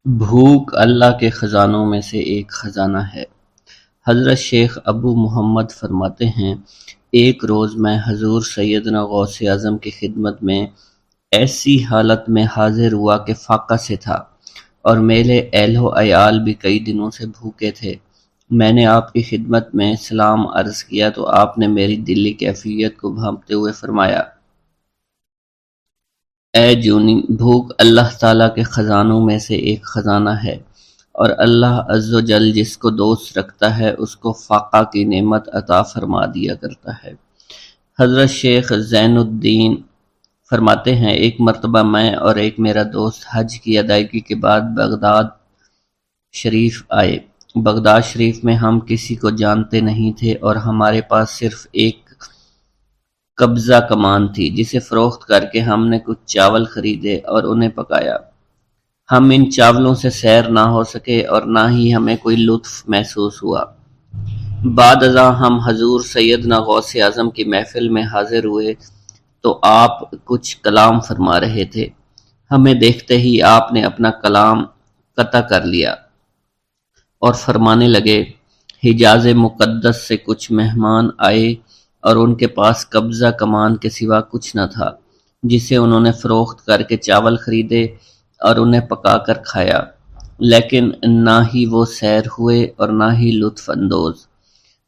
بھوک اللہ کے خزانوں میں سے ایک خزانہ ہے۔ حضرت شیخ ابو محمد فرماتے ہیں، ایک روز میں حضور سیدنا غوث اعظم کی خدمت میں ایسی حالت میں حاضر ہوا کہ فاقہ سے تھا، اور میرے اہل و عیال بھی کئی دنوں سے بھوکے تھے۔ میں نے آپ کی خدمت میں سلام عرض کیا تو آپ نے میری دلی کیفیت کو بھانپتے ہوئے فرمایا، اے جونی، بھوک اللہ تعالیٰ کے خزانوں میں سے ایک خزانہ ہے، اور اللہ عز و جل جس کو دوست رکھتا ہے اس کو فاقہ کی نعمت عطا فرما دیا کرتا ہے۔ حضرت شیخ زین الدین فرماتے ہیں، ایک مرتبہ میں اور ایک میرا دوست حج کی ادائیگی کے بعد بغداد شریف آئے۔ بغداد شریف میں ہم کسی کو جانتے نہیں تھے اور ہمارے پاس صرف ایک قبضہ کمان تھی، جسے فروخت کر کے ہم نے کچھ چاول خریدے اور انہیں پکایا۔ ہم ان چاولوں سے سیر نہ ہو سکے اور نہ ہی ہمیں کوئی لطف محسوس ہوا۔ بعد ازاں ہم حضور سیدنا غوث اعظم کی محفل میں حاضر ہوئے تو آپ کچھ کلام فرما رہے تھے۔ ہمیں دیکھتے ہی آپ نے اپنا کلام قطع کر لیا اور فرمانے لگے، حجاز مقدس سے کچھ مہمان آئے اور ان کے پاس قبضہ کمان کے سوا کچھ نہ تھا، جسے انہوں نے فروخت کر کے چاول خریدے اور انہیں پکا کر کھایا، لیکن نہ ہی وہ سیر ہوئے اور نہ ہی لطف اندوز۔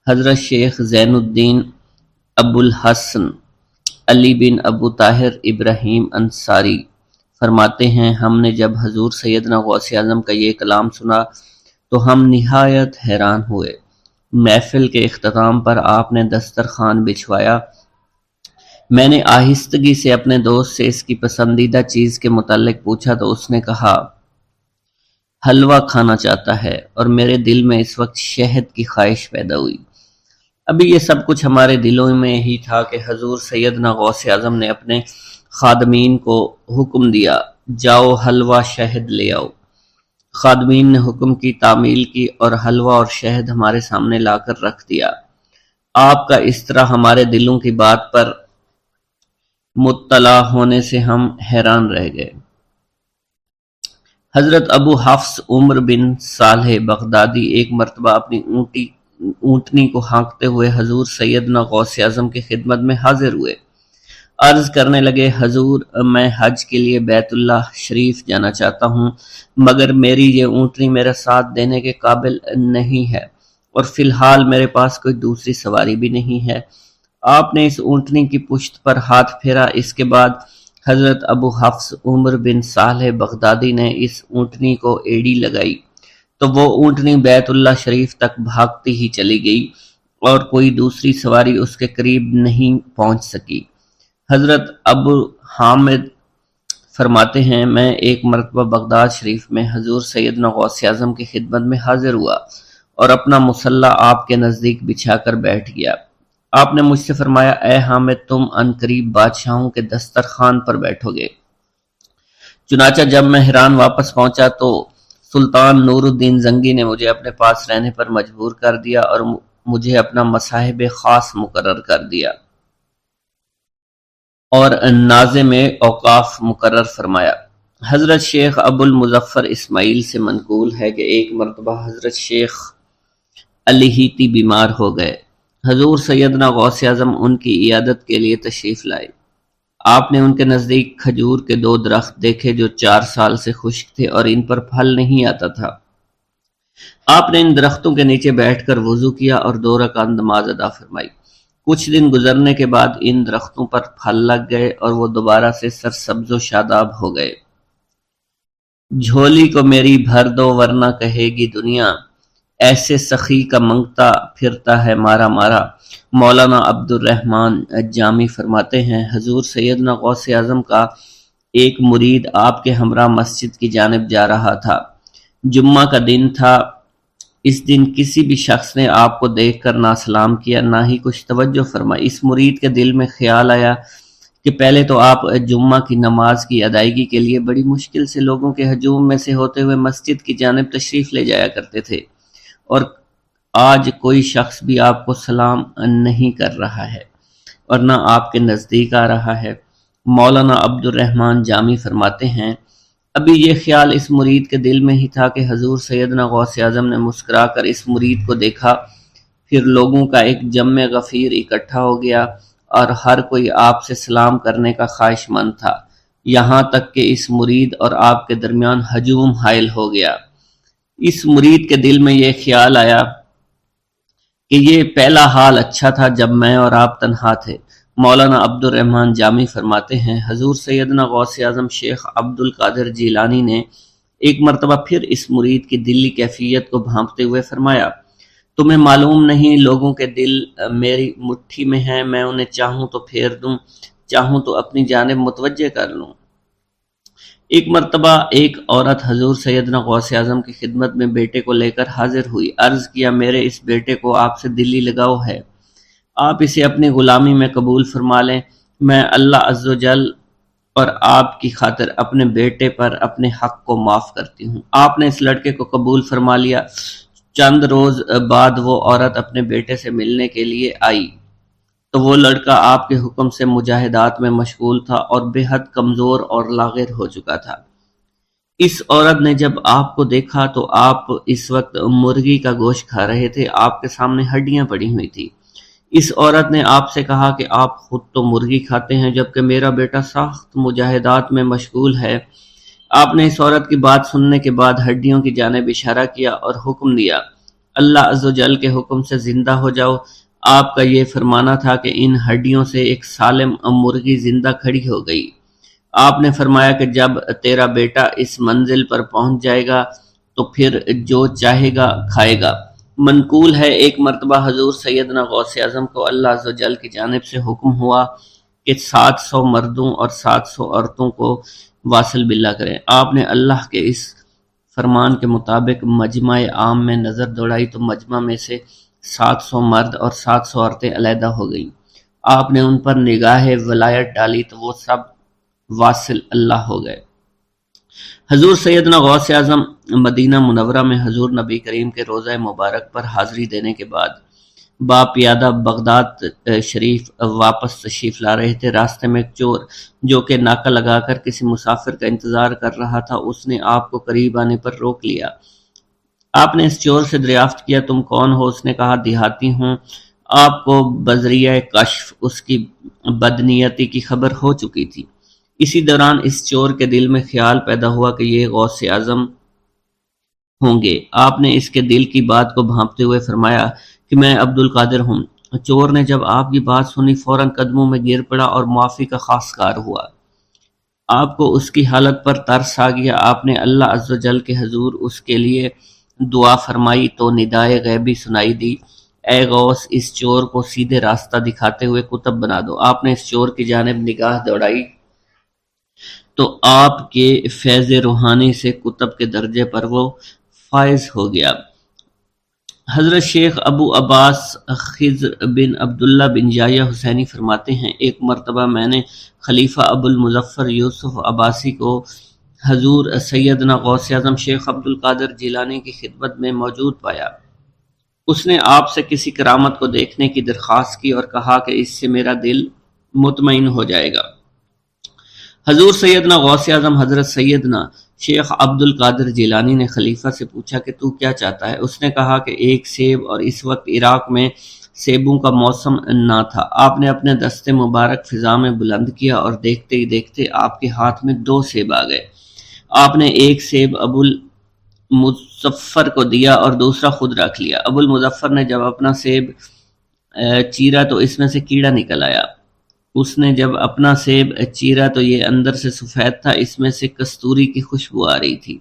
حضرت شیخ زین الدین ابو الحسن علی بن ابو طاہر ابراہیم انصاری فرماتے ہیں، ہم نے جب حضور سیدنا غوث اعظم کا یہ کلام سنا تو ہم نہایت حیران ہوئے۔ محفل کے اختتام پر آپ نے دسترخوان بچھوایا۔ میں نے آہستگی سے اپنے دوست سے اس کی پسندیدہ چیز کے متعلق پوچھا تو اس نے کہا، حلوہ کھانا چاہتا ہے، اور میرے دل میں اس وقت شہد کی خواہش پیدا ہوئی۔ ابھی یہ سب کچھ ہمارے دلوں میں ہی تھا کہ حضور سیدنا غوث اعظم نے اپنے خادمین کو حکم دیا، جاؤ حلوہ شہد لے آؤ۔ خادمین نے حکم کی، تعمیل کی اور حلوہ اور شہد ہمارے سامنے لا کر رکھ دیا۔ آپ کا اس طرح ہمارے دلوں کی بات پر مطلع ہونے سے ہم حیران رہ گئے۔ حضرت ابو حفص عمر بن صالح بغدادی ایک مرتبہ اپنی اونٹنی کو ہانکتے ہوئے حضور سیدنا غوث اعظم کی خدمت میں حاضر ہوئے۔ عرض کرنے لگے، حضور، میں حج کے لیے بیت اللہ شریف جانا چاہتا ہوں، مگر میری یہ اونٹنی میرا ساتھ دینے کے قابل نہیں ہے، اور فی الحال میرے پاس کوئی دوسری سواری بھی نہیں ہے۔ آپ نے اس اونٹنی کی پشت پر ہاتھ پھیرا۔ اس کے بعد حضرت ابو حفص عمر بن صالح بغدادی نے اس اونٹنی کو ایڑی لگائی تو وہ اونٹنی بیت اللہ شریف تک بھاگتی ہی چلی گئی اور کوئی دوسری سواری اس کے قریب نہیں پہنچ سکی۔ حضرت ابو حامد فرماتے ہیں، میں ایک مرتبہ بغداد شریف میں حضور سیدنا غوث اعظم کی خدمت میں حاضر ہوا اور اپنا مصلی آپ کے نزدیک بچھا کر بیٹھ گیا۔ آپ نے مجھ سے فرمایا، اے حامد، تم عنقریب بادشاہوں کے دسترخوان پر بیٹھو گے۔ چنانچہ جب میں حران واپس پہنچا تو سلطان نور الدین زنگی نے مجھے اپنے پاس رہنے پر مجبور کر دیا اور مجھے اپنا مصاحب خاص مقرر کر دیا اور ناظم اوقاف مقرر فرمایا۔ حضرت شیخ ابو المظفر اسماعیل سے منقول ہے کہ ایک مرتبہ حضرت شیخ الہیتی بیمار ہو گئے۔ حضور سیدنا غوث اعظم ان کی عیادت کے لیے تشریف لائے۔ آپ نے ان کے نزدیک کھجور کے 2 درخت دیکھے جو 4 سال سے خشک تھے اور ان پر پھل نہیں آتا تھا۔ آپ نے ان درختوں کے نیچے بیٹھ کر وضو کیا اور 2 رکعت نماز ادا فرمائی۔ کچھ دن گزرنے کے بعد ان درختوں پر پھل لگ گئے اور وہ دوبارہ سے سرسبز و شاداب ہو گئے۔ جھولی کو میری بھر دو ورنہ کہے گی دنیا، ایسے سخی کا منگتا پھرتا ہے مارا مارا۔ مولانا عبد الرحمن جامی فرماتے ہیں، حضور سیدنا غوث اعظم کا ایک مرید آپ کے ہمراہ مسجد کی جانب جا رہا تھا۔ جمعہ کا دن تھا۔ اس دن کسی بھی شخص نے آپ کو دیکھ کر نہ سلام کیا، نہ ہی کچھ توجہ فرمائی۔ اس مرید کے دل میں خیال آیا کہ پہلے تو آپ جمعہ کی نماز کی ادائیگی کے لیے بڑی مشکل سے لوگوں کے ہجوم میں سے ہوتے ہوئے مسجد کی جانب تشریف لے جایا کرتے تھے، اور آج کوئی شخص بھی آپ کو سلام نہیں کر رہا ہے اور نہ آپ کے نزدیک آ رہا ہے۔ مولانا عبد الرحمن جامی فرماتے ہیں، ابھی یہ خیال اس مرید کے دل میں ہی تھا کہ حضور سیدنا غوث اعظم نے مسکرا کر اس مرید کو دیکھا، پھر لوگوں کا ایک جمع غفیر اکٹھا ہو گیا اور ہر کوئی آپ سے سلام کرنے کا خواہش مند تھا، یہاں تک کہ اس مرید اور آپ کے درمیان ہجوم حائل ہو گیا۔ اس مرید کے دل میں یہ خیال آیا کہ یہ پہلا حال اچھا تھا جب میں اور آپ تنہا تھے۔ مولانا عبد الرحمن جامی فرماتے ہیں، حضور سیدنا غوث اعظم شیخ عبد القادر جیلانی نے ایک مرتبہ پھر اس مرید کی دلی کیفیت کو بھانپتے ہوئے فرمایا، تمہیں معلوم نہیں لوگوں کے دل میری مٹھی میں ہیں، میں انہیں چاہوں تو پھیر دوں، چاہوں تو اپنی جانب متوجہ کر لوں۔ ایک مرتبہ ایک عورت حضور سیدنا غوث اعظم کی خدمت میں بیٹے کو لے کر حاضر ہوئی، عرض کیا میرے اس بیٹے کو آپ سے دلی لگاؤ ہے، آپ اسے اپنی غلامی میں قبول فرما لیں، میں اللہ عز و جل اور آپ کی خاطر اپنے بیٹے پر اپنے حق کو معاف کرتی ہوں۔ آپ نے اس لڑکے کو قبول فرما لیا۔ چند روز بعد وہ عورت اپنے بیٹے سے ملنے کے لیے آئی تو وہ لڑکا آپ کے حکم سے مجاہدات میں مشغول تھا اور بے حد کمزور اور لاغر ہو چکا تھا۔ اس عورت نے جب آپ کو دیکھا تو آپ اس وقت مرغی کا گوشت کھا رہے تھے، آپ کے سامنے ہڈیاں پڑی ہوئی تھی۔ اس عورت نے آپ سے کہا کہ آپ خود تو مرغی کھاتے ہیں جبکہ میرا بیٹا سخت مجاہدات میں مشغول ہے۔ آپ نے اس عورت کی بات سننے کے بعد ہڈیوں کی جانب اشارہ کیا اور حکم دیا، اللہ عز و جل کے حکم سے زندہ ہو جاؤ۔ آپ کا یہ فرمانا تھا کہ ان ہڈیوں سے ایک سالم مرغی زندہ کھڑی ہو گئی۔ آپ نے فرمایا کہ جب تیرا بیٹا اس منزل پر پہنچ جائے گا تو پھر جو چاہے گا کھائے گا۔ منقول ہے ایک مرتبہ حضور سیدنا غوث اعظم کو اللہ عز و جل کی جانب سے حکم ہوا کہ 700 مردوں اور 700 عورتوں کو واصل باللہ کریں۔ آپ نے اللہ کے اس فرمان کے مطابق مجمع عام میں نظر دوڑائی تو مجمع میں سے 700 مرد اور 700 عورتیں علیحدہ ہو گئیں۔ آپ نے ان پر نگاہ ولایت ڈالی تو وہ سب واصل اللہ ہو گئے۔ حضور سیدنا غوث اعظم مدینہ منورہ میں حضور نبی کریم کے روضہ مبارک پر حاضری دینے کے بعد باپیادہ بغداد شریف واپس تشریف لا رہے تھے۔ راستے میں ایک چور جو کہ ناکہ لگا کر کسی مسافر کا انتظار کر رہا تھا، اس نے آپ کو قریب آنے پر روک لیا۔ آپ نے اس چور سے دریافت کیا تم کون ہو؟ اس نے کہا دیہاتی ہوں۔ آپ کو بذریعہ کشف اس کی بدنیتی کی خبر ہو چکی تھی۔ اسی دوران اس چور کے دل میں خیال پیدا ہوا کہ یہ غوث اعظم ہوں گے۔ آپ نے اس کے دل کی بات کو بھانپتے ہوئے فرمایا کہ میں عبد القادر ہوں۔ چور نے جب آپ کی بات سنی فوراً قدموں میں گر پڑا اور معافی کا خواستگار ہوا۔ آپ کو اس کی حالت پر ترس آ گیا۔ آپ نے اللہ عز و جل کے حضور اس کے لیے دعا فرمائی تو ندائے غیبی سنائی دی، اے غوث اس چور کو سیدھے راستہ دکھاتے ہوئے کتب بنا دو۔ آپ نے اس چور کی جانب نگاہ دوڑائی تو آپ کے فیض روحانی سے کتب کے درجے پر وہ فائز ہو گیا۔ حضرت شیخ ابو عباس خضر بن عبداللہ بن یحییٰ حسینی فرماتے ہیں، ایک مرتبہ میں نے خلیفہ ابو المظفر یوسف عباسی کو حضور سیدنا غوث اعظم شیخ عبد القادر جیلانی کی خدمت میں موجود پایا۔ اس نے آپ سے کسی کرامت کو دیکھنے کی درخواست کی اور کہا کہ اس سے میرا دل مطمئن ہو جائے گا۔ حضور سیدنا غوث اعظم حضرت سیدنا شیخ عبد القادر جیلانی نے خلیفہ سے پوچھا کہ تو کیا چاہتا ہے؟ اس نے کہا کہ ایک سیب، اور اس وقت عراق میں سیبوں کا موسم نہ تھا۔ آپ نے اپنے دستے مبارک فضا میں بلند کیا اور دیکھتے ہی دیکھتے آپ کے ہاتھ میں 2 سیب آ گئے۔ آپ نے ایک سیب ابو المظفر کو دیا اور دوسرا خود رکھ لیا۔ ابو المظفر نے جب اپنا سیب چیرا تو اس میں سے کیڑا نکل آیا۔ اس نے جب اپنا سیب چیرا تو یہ اندر سے سفید تھا، اس میں سے کستوری کی خوشبو آ رہی تھی۔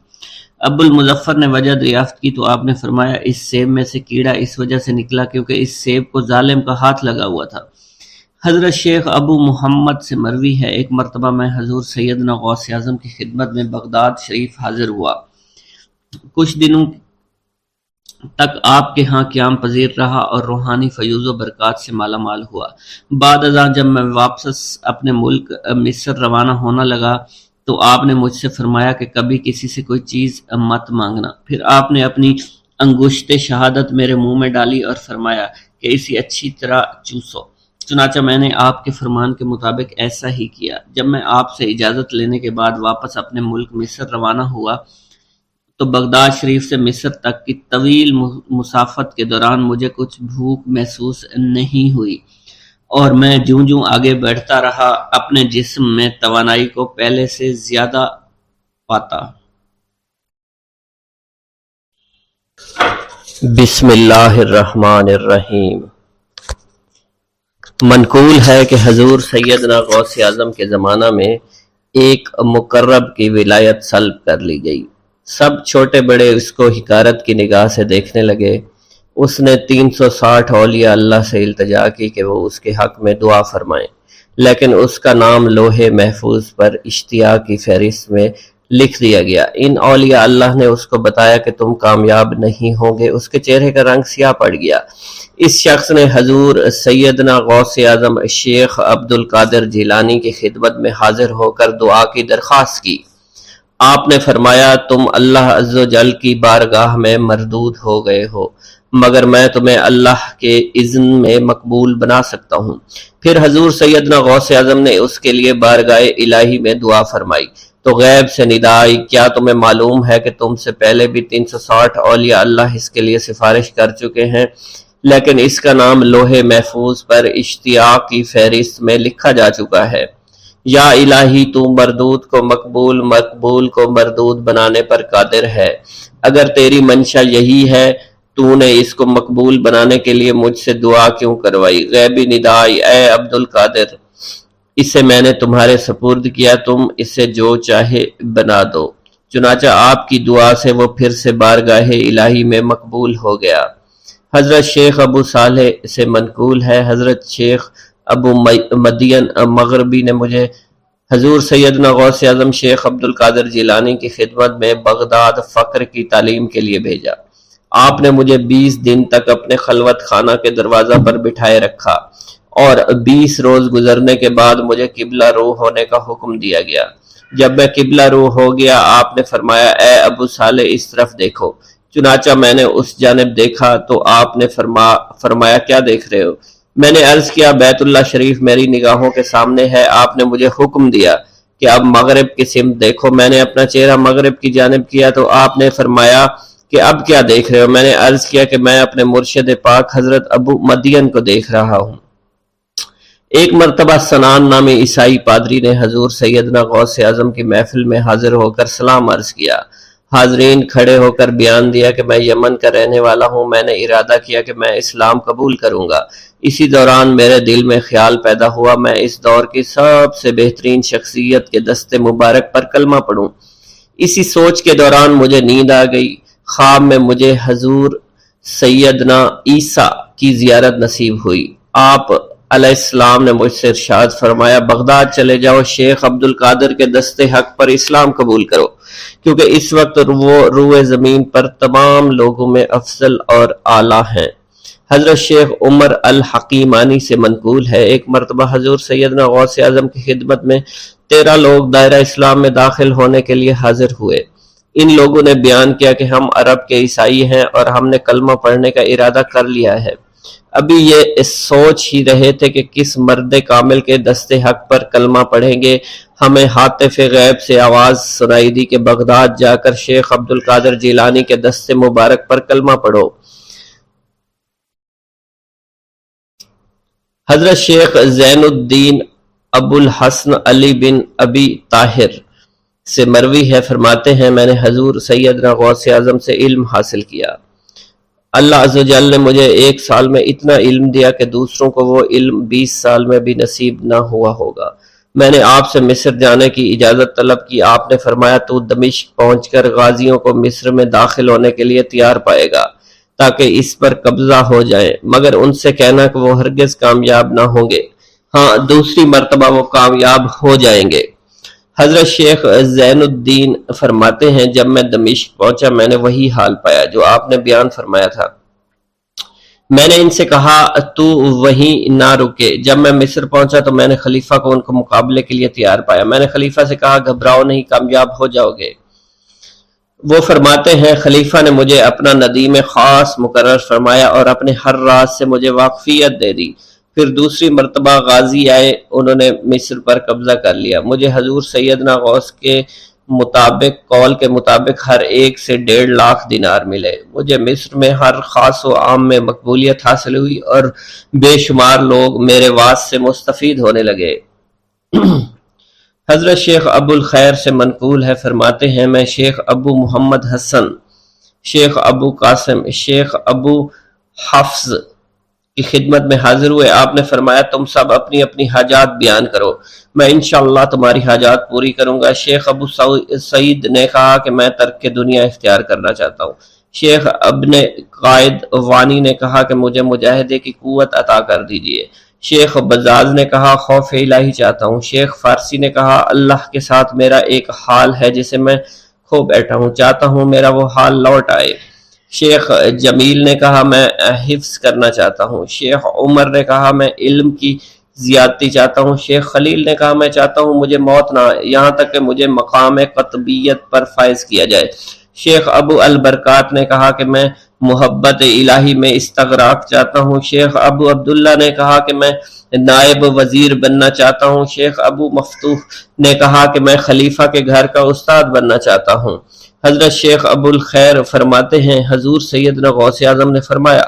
ابو المظفر نے وجہ دریافت کی تو آپ نے فرمایا اس سیب میں سے کیڑا اس وجہ سے نکلا کیونکہ اس سیب کو ظالم کا ہاتھ لگا ہوا تھا۔ حضرت شیخ ابو محمد سے مروی ہے، ایک مرتبہ میں حضور سیدنا غوث اعظم کی خدمت میں بغداد شریف حاضر ہوا۔ کچھ دنوں تک آپ کے ہاں قیام پذیر رہا اور روحانی فیوز و برکات سے مالا مال ہوا۔ بعد ازاں جب میں واپس اپنے ملک مصر روانہ ہونا لگا تو آپ نے مجھ سے فرمایا کہ کبھی کسی سے کوئی چیز مت مانگنا۔ پھر آپ نے اپنی انگشت شہادت میرے منہ میں ڈالی اور فرمایا کہ اسے اچھی طرح چوسو۔ چنانچہ میں نے آپ کے فرمان کے مطابق ایسا ہی کیا۔ جب میں آپ سے اجازت لینے کے بعد واپس اپنے ملک مصر روانہ ہوا تو بغداد شریف سے مصر تک کی طویل مسافت کے دوران مجھے کچھ بھوک محسوس نہیں ہوئی، اور میں جوں جوں آگے بڑھتا رہا اپنے جسم میں توانائی کو پہلے سے زیادہ پاتا۔ بسم اللہ الرحمن الرحیم۔ منقول ہے کہ حضور سیدنا غوث اعظم کے زمانہ میں ایک مقرب کی ولایت سلب کر لی گئی۔ سب چھوٹے بڑے اس کو حقارت کی نگاہ سے دیکھنے لگے۔ اس نے 360 اولیاء اللہ سے التجا کی کہ وہ اس کے حق میں دعا فرمائیں، لیکن اس کا نام لوح محفوظ پر اشتیاق کی فہرست میں لکھ دیا گیا۔ ان اولیاء اللہ نے اس کو بتایا کہ تم کامیاب نہیں ہوں گے۔ اس کے چہرے کا رنگ سیاہ پڑ گیا۔ اس شخص نے حضور سیدنا غوث اعظم شیخ عبد القادر جیلانی کی خدمت میں حاضر ہو کر دعا کی درخواست کی۔ آپ نے فرمایا تم اللہ عز و جل کی بارگاہ میں مردود ہو گئے ہو، مگر میں تمہیں اللہ کے اذن میں مقبول بنا سکتا ہوں۔ پھر حضور سیدنا غوث اعظم نے اس کے لیے بارگاہ الہی میں دعا فرمائی تو غیب سے ندا آئی، کیا تمہیں معلوم ہے کہ تم سے پہلے بھی 360 اولیاء اللہ اس کے لیے سفارش کر چکے ہیں، لیکن اس کا نام لوح محفوظ پر اشتیاق کی فہرست میں لکھا جا چکا ہے۔ یا الہی تو مردود کو مقبول، مقبول کو مردود بنانے پر قادر ہے۔ اگر تیری منشا یہی ہے تو نے اس کو مقبول بنانے کے لیے مجھ سے دعا کیوں کروائی؟ غیبی ندائی، اے عبد القادر، اسے میں نے تمہارے سپرد کیا، تم اسے جو چاہے بنا دو۔ چنانچہ آپ کی دعا سے وہ پھر سے بارگاہ الہی میں مقبول ہو گیا۔ حضرت شیخ ابو صالح سے منقول ہے، حضرت شیخ ابو مدین مغربی نے مجھے حضور سیدنا غوث اعظم شیخ عبد القادر جیلانی کی خدمت میں بغداد فقر کی تعلیم کے لیے بھیجا۔ آپ نے مجھے 20 دن تک اپنے خلوت خانہ کے دروازہ پر بٹھائے رکھا، اور 20 روز گزرنے کے بعد مجھے قبلہ رو ہونے کا حکم دیا گیا۔ جب میں قبلہ رو ہو گیا آپ نے فرمایا اے ابو صالح اس طرف دیکھو۔ چنانچہ میں نے اس جانب دیکھا تو آپ نے فرمایا کیا دیکھ رہے ہو؟ میں نے عرض کیا بیت اللہ شریف میری نگاہوں کے سامنے ہے۔ آپ نے مجھے حکم دیا کہ اب مغرب کی سمت دیکھو۔ میں نے اپنا چہرہ مغرب کی جانب کیا تو آپ نے فرمایا کہ اب کیا دیکھ رہے ہو؟ میں نے عرض کیا کہ میں اپنے مرشد پاک حضرت ابو مدین کو دیکھ رہا ہوں۔ ایک مرتبہ سنان نامی عیسائی پادری نے حضور سیدنا غوث اعظم کی محفل میں حاضر ہو کر سلام عرض کیا۔ حاضرین کھڑے ہو کر بیان دیا کہ میں یمن کا رہنے والا ہوں، میں نے ارادہ کیا کہ میں اسلام قبول کروں گا۔ اسی دوران میرے دل میں خیال پیدا ہوا میں اس دور کی سب سے بہترین شخصیت کے دست مبارک پر کلمہ پڑھوں۔ اسی سوچ کے دوران مجھے نیند آ گئی۔ خواب میں مجھے حضور سیدنا عیسیٰ کی زیارت نصیب ہوئی۔ آپ علیہ السلام نے مجھ سے ارشاد فرمایا بغداد چلے جاؤ، شیخ عبد القادر کے دست حق پر اسلام قبول کرو، کیونکہ اس وقت وہ روئے زمین پر تمام لوگوں میں افضل اور اعلیٰ ہیں۔ حضرت شیخ عمر الحکیمانی سے منقول ہے، ایک مرتبہ حضور سیدنا غوث اعظم کی خدمت میں 13 لوگ دائرہ اسلام میں داخل ہونے کے لیے حاضر ہوئے۔ ان لوگوں نے بیان کیا کہ ہم عرب کے عیسائی ہیں اور ہم نے کلمہ پڑھنے کا ارادہ کر لیا ہے۔ ابھی یہ سوچ ہی رہے تھے کہ کس مرد کامل کے دست حق پر کلمہ پڑھیں گے، ہمیں ہاتف غیب سے آواز سنائی دی کہ بغداد جا کر شیخ عبد القادر جیلانی کے دست مبارک پر کلمہ پڑھو۔ حضرت شیخ زین الدین ابو الحسن علی بن ابی طاہر سے مروی ہے، فرماتے ہیں میں نے حضور سیدنا غوث اعظم سے علم حاصل کیا۔ اللہ عز و جل نے مجھے 1 سال میں اتنا علم دیا کہ دوسروں کو وہ علم 20 سال میں بھی نصیب نہ ہوا ہوگا۔ میں نے آپ سے مصر جانے کی اجازت طلب کی۔ آپ نے فرمایا تو دمشق پہنچ کر غازیوں کو مصر میں داخل ہونے کے لیے تیار پائے گا تاکہ اس پر قبضہ ہو جائے، مگر ان سے کہنا کہ وہ ہرگز کامیاب نہ ہوں گے، ہاں دوسری مرتبہ وہ کامیاب ہو جائیں گے۔ حضرت شیخ زین الدین فرماتے ہیں جب میں دمشق پہنچا میں نے وہی حال پایا جو آپ نے بیان فرمایا تھا۔ میں نے ان سے کہا تو وہیں نہ رکے۔ جب میں مصر پہنچا تو میں نے خلیفہ کو ان کو مقابلے کے لیے تیار پایا۔ میں نے خلیفہ سے کہا گھبراؤ نہیں، کامیاب ہو جاؤ گے۔ وہ فرماتے ہیں خلیفہ نے مجھے اپنا ندیم خاص مقرر فرمایا اور اپنے ہر راز سے مجھے واقفیت دے دی۔ پھر دوسری مرتبہ غازی آئے، انہوں نے مصر پر قبضہ کر لیا۔ مجھے حضور سیدنا غوث کے قول کے مطابق ہر ایک سے 1.5 دینار ملے۔ مجھے مصر میں ہر خاص و عام میں مقبولیت حاصل ہوئی اور بے شمار لوگ میرے وعظ سے مستفید ہونے لگے۔ حضرت شیخ ابو الخیر سے منقول ہے، فرماتے ہیں میں شیخ ابو محمد حسن، شیخ ابو قاسم، شیخ ابو حفظ کی خدمت میں حاضر ہوئے۔ آپ نے فرمایا تم سب اپنی اپنی حاجات بیان کرو، میں انشاءاللہ تمہاری حاجات پوری کروں گا۔ شیخ ابو سعید نے کہا کہ میں ترک دنیا اختیار کرنا چاہتا ہوں۔ شیخ ابن قائد وانی نے کہا کہ مجھے مجاہدے کی قوت عطا کر دیجئے۔ شیخ بزاز نے کہا خوف الہی چاہتا ہوں۔ شیخ فارسی نے کہا اللہ کے ساتھ میرا ایک حال ہے جسے میں کھو بیٹھا ہوں، چاہتا ہوں میرا وہ حال لوٹ آئے۔ شیخ جمیل نے کہا میں حفظ کرنا چاہتا ہوں۔ شیخ عمر نے کہا میں علم کی زیادتی چاہتا ہوں۔ شیخ خلیل نے کہا میں چاہتا ہوں مجھے موت نہ آئے، یہاں تک کہ مجھے مقام قطبیت پر فائز کیا جائے۔ شیخ ابو البرکات نے کہا کہ میں محبت الہی میں استغراق چاہتا ہوں۔ شیخ ابو عبداللہ نے کہا کہ میں نائب وزیر بننا چاہتا ہوں۔ شیخ ابو مفتوح نے کہا کہ میں خلیفہ کے گھر کا استاد بننا چاہتا ہوں۔ حضرت شیخ ابو الخیر فرماتے ہیں حضور سیدنا غوث اعظم نے فرمایا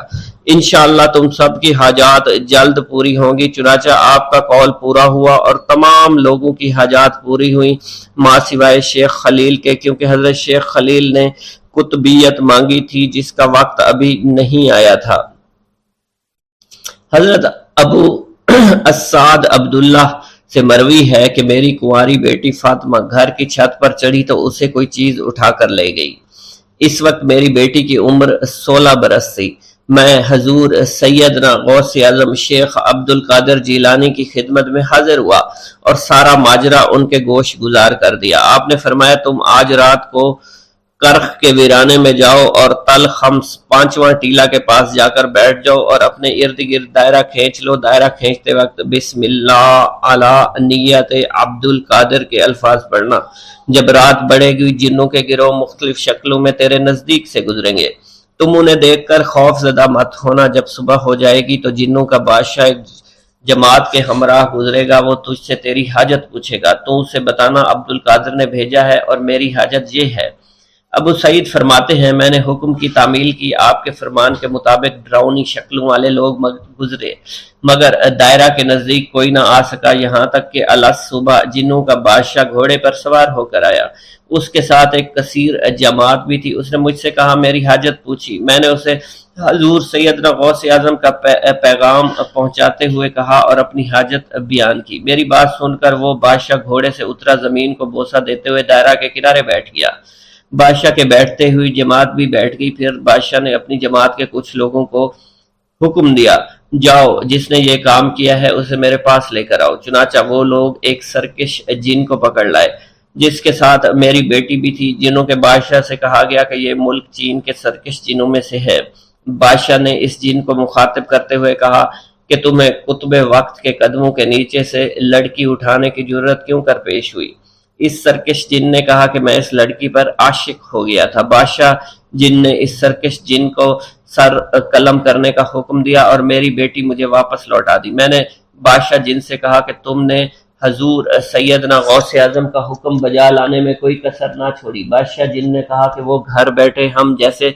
انشاءاللہ تم سب کی حاجات جلد پوری ہوں گی۔ چنانچہ آپ کا قول پورا ہوا اور تمام لوگوں کی حاجات پوری ہوئیں ماں سوائے شیخ خلیل کے، کیونکہ حضرت شیخ خلیل نے قطبیت مانگی تھی جس کا وقت ابھی نہیں آیا تھا۔ حضرت ابو السعد عبداللہ سے مروی ہے کہ میری کنواری بیٹی فاطمہ گھر کی چھت پر چڑھی تو اسے کوئی چیز اٹھا کر لے گئی۔ اس وقت میری بیٹی کی عمر 16 برس تھی۔ میں حضور سیدنا غوث اعظم شیخ عبد القادر جیلانی کی خدمت میں حاضر ہوا اور سارا ماجرا ان کے گوش گزار کر دیا۔ آپ نے فرمایا تم آج رات کو کرخ کے ویرانے میں جاؤ اور تل خمس 5واں ٹیلا کے پاس جا کر بیٹھ جاؤ اور اپنے ارد گرد دائرہ کھینچ لو۔ دائرہ کھینچتے وقت بسم اللہ علی نیت عبد القادر کے الفاظ پڑھنا۔ جب رات بڑھے گی جنوں کے گروہ مختلف شکلوں میں تیرے نزدیک سے گزریں گے، تم انہیں دیکھ کر خوف زدہ مت ہونا۔ جب صبح ہو جائے گی تو جنوں کا بادشاہ جماعت کے ہمراہ گزرے گا، وہ تجھ سے تیری حاجت پوچھے گا، تو اسے بتانا عبد القادر نے بھیجا ہے اور میری حاجت یہ ہے۔ ابو سعید فرماتے ہیں میں نے حکم کی تعمیل کی، آپ کے فرمان کے مطابق ڈراؤنی شکلوں والے لوگ گزرے مگر دائرہ کے نزدیک کوئی نہ آ سکا، یہاں تک کہ صبح جنوں کا بادشاہ گھوڑے پر سوار ہو کر آیا۔ اس کے ساتھ ایک کثیر جماعت بھی تھی۔ اس نے مجھ سے کہا میری حاجت پوچھی۔ میں نے اسے حضور سیدنا غوث اعظم کا پیغام پہنچاتے ہوئے کہا اور اپنی حاجت بیان کی۔ میری بات سن کر وہ بادشاہ گھوڑے سے اترا، زمین کو بوسہ دیتے ہوئے دائرہ کے کنارے بیٹھ گیا۔ بادشاہ کے بیٹھتے ہوئی جماعت بھی بیٹھ گئی۔ پھر بادشاہ نے اپنی جماعت کے کچھ لوگوں کو حکم دیا جاؤ جس نے یہ کام کیا ہے اسے میرے پاس لے کر آؤ۔ چنانچہ وہ لوگ ایک سرکش جن کو پکڑ لائے جس کے ساتھ میری بیٹی بھی تھی۔ جنوں کے بادشاہ سے کہا گیا کہ یہ ملک چین کے سرکش جنوں میں سے ہے۔ بادشاہ نے اس جن کو مخاطب کرتے ہوئے کہا کہ تمہیں قطب وقت کے قدموں کے نیچے سے لڑکی اٹھانے کی جرت کیوں کر پیش ہوئی؟ اس سرکش جن نے کہا کہ میں اس لڑکی پر عاشق ہو گیا تھا۔ بادشاہ جن نے اس سرکش جن کو سر قلم کرنے کا حکم دیا اور میری بیٹی مجھے واپس لوٹا دی۔ میں نے بادشاہ جن سے کہا کہ تم نے حضور سیدنا غوث اعظم کا حکم بجا لانے میں کوئی کسر نہ چھوڑی۔ بادشاہ جن نے کہا کہ وہ گھر بیٹھے ہم جیسے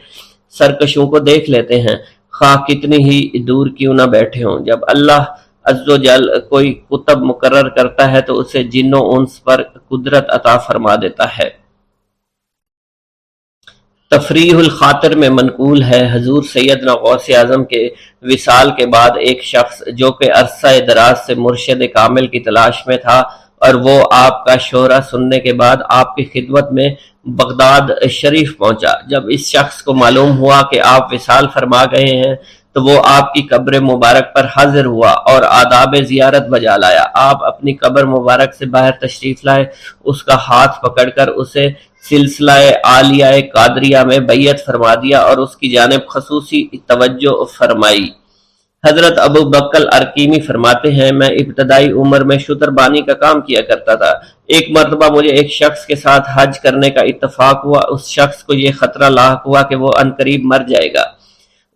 سرکشوں کو دیکھ لیتے ہیں، خواہ کتنی ہی دور کیوں نہ بیٹھے ہوں۔ جب اللہ عز و جل کوئی قطب مقرر کرتا ہے تو اسے جن و انس پر قدرت عطا فرما دیتا ہے۔ تفریح الخاطر میں منقول ہے حضور سیدنا غوث اعظم کے وصال کے بعد ایک شخص جو کہ عرصہ دراز سے مرشد کامل کی تلاش میں تھا اور وہ آپ کا شورا سننے کے بعد آپ کی خدمت میں بغداد شریف پہنچا۔ جب اس شخص کو معلوم ہوا کہ آپ وصال فرما گئے ہیں تو وہ آپ کی قبر مبارک پر حاضر ہوا اور آداب زیارت بجا لایا۔ آپ اپنی قبر مبارک سے باہر تشریف لائے، اس کا ہاتھ پکڑ کر اسے سلسلہ عالیہ قادریہ میں بیعت فرما دیا اور اس کی جانب خصوصی توجہ فرمائی۔ حضرت ابو بکر ارکیمی فرماتے ہیں میں ابتدائی عمر میں شتر بانی کا کام کیا کرتا تھا۔ ایک مرتبہ مجھے ایک شخص کے ساتھ حج کرنے کا اتفاق ہوا۔ اس شخص کو یہ خطرہ لاحق ہوا کہ وہ عنقریب مر جائے گا۔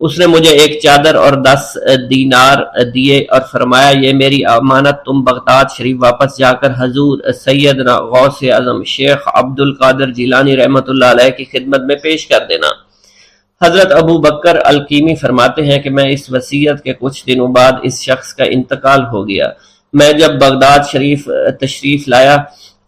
اس نے مجھے ایک چادر اور 10 دینار دیے اور فرمایا یہ میری امانت تم بغداد شریف واپس جا کر حضور سیدنا غوث اعظم شیخ عبد القادر جیلانی رحمۃ اللہ علیہ کی خدمت میں پیش کر دینا۔ حضرت ابو بکر الکیمی فرماتے ہیں کہ میں اس وصیت کے کچھ دنوں بعد اس شخص کا انتقال ہو گیا۔ میں جب بغداد شریف تشریف لایا